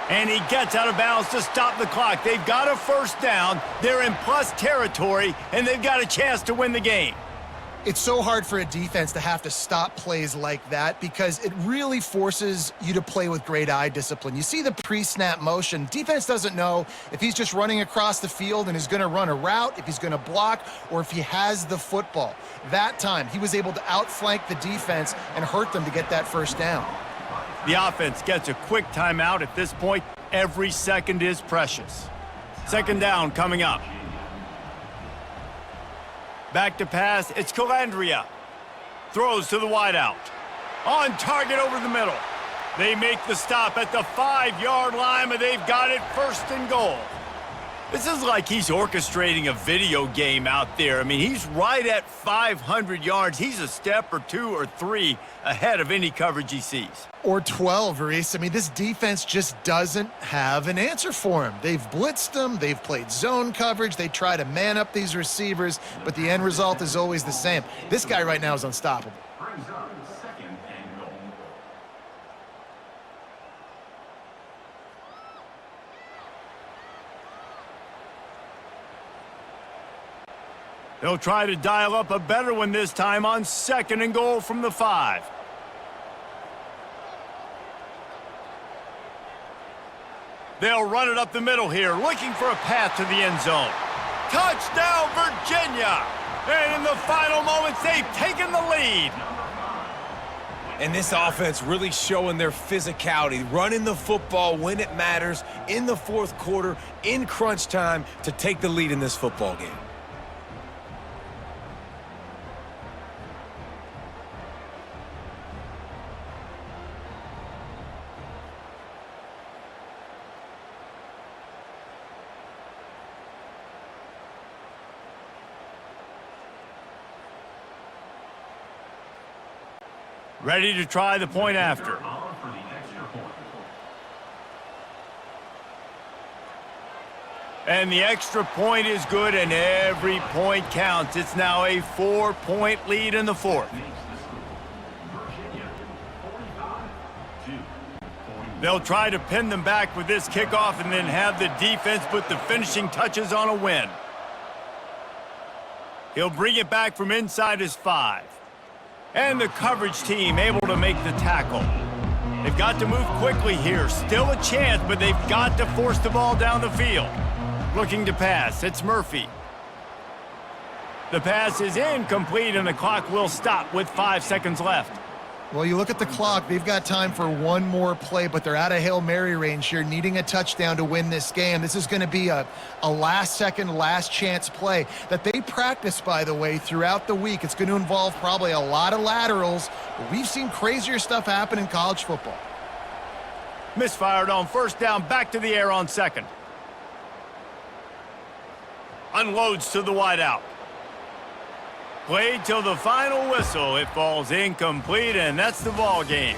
And he gets out of bounds to stop the clock. They've got a first down. They're in plus territory, and they've got a chance to win the game. It's so hard for a defense to have to stop plays like that because it really forces you to play with great eye discipline. You see the pre-snap motion. Defense doesn't know if he's just running across the field and is going to run a route, if he's going to block, or if he has the football. That time, he was able to outflank the defense and hurt them to get that first down. The offense gets a quick timeout. At this point, every second is precious. Second down coming up. Back to pass, it's Calandria. Throws to the wideout. On target over the middle. They make the stop at the 5-yard line, but they've got it first and goal. This is like he's orchestrating a video game out there. I mean, he's right at 500 yards. He's a step or two or three ahead of any coverage he sees. Or 12, Reese. I mean, this defense just doesn't have an answer for him. They've blitzed him. They've played zone coverage. They try to man up these receivers, but the end result is always the same. This guy right now is unstoppable. Brings up second and goal. They'll try to dial up a better one this time on second and goal from the 5. They'll run it up the middle here, looking for a path to the end zone. Touchdown, Virginia! And in the final moments, they've taken the lead. And this offense really showing their physicality, running the football when it matters, in the fourth quarter, in crunch time, to take the lead in this football game. Ready to try the point after. On for the extra point. And the extra point is good, and every point counts. It's now a 4-point lead in the fourth. Makes the score. Virginia 45, Duke 41. They'll try to pin them back with this kickoff and then have the defense put the finishing touches on a win. He'll bring it back from inside his 5. And the coverage team able to make the tackle. They've got to move quickly here. Still a chance, but they've got to force the ball down the field. Looking to pass, it's Murphy. The pass is incomplete, and the clock will stop with 5 seconds left. Well, you look at the clock, they've got time for one more play, but they're out of Hail Mary range here, needing a touchdown to win this game. This is going to be a last-second, last-chance play that they practice, by the way, throughout the week. It's going to involve probably a lot of laterals, but we've seen crazier stuff happen in college football. Misfired on first down, back to the air on second. Unloads to the wideout. Played till the final whistle. It falls incomplete, and that's the ball game.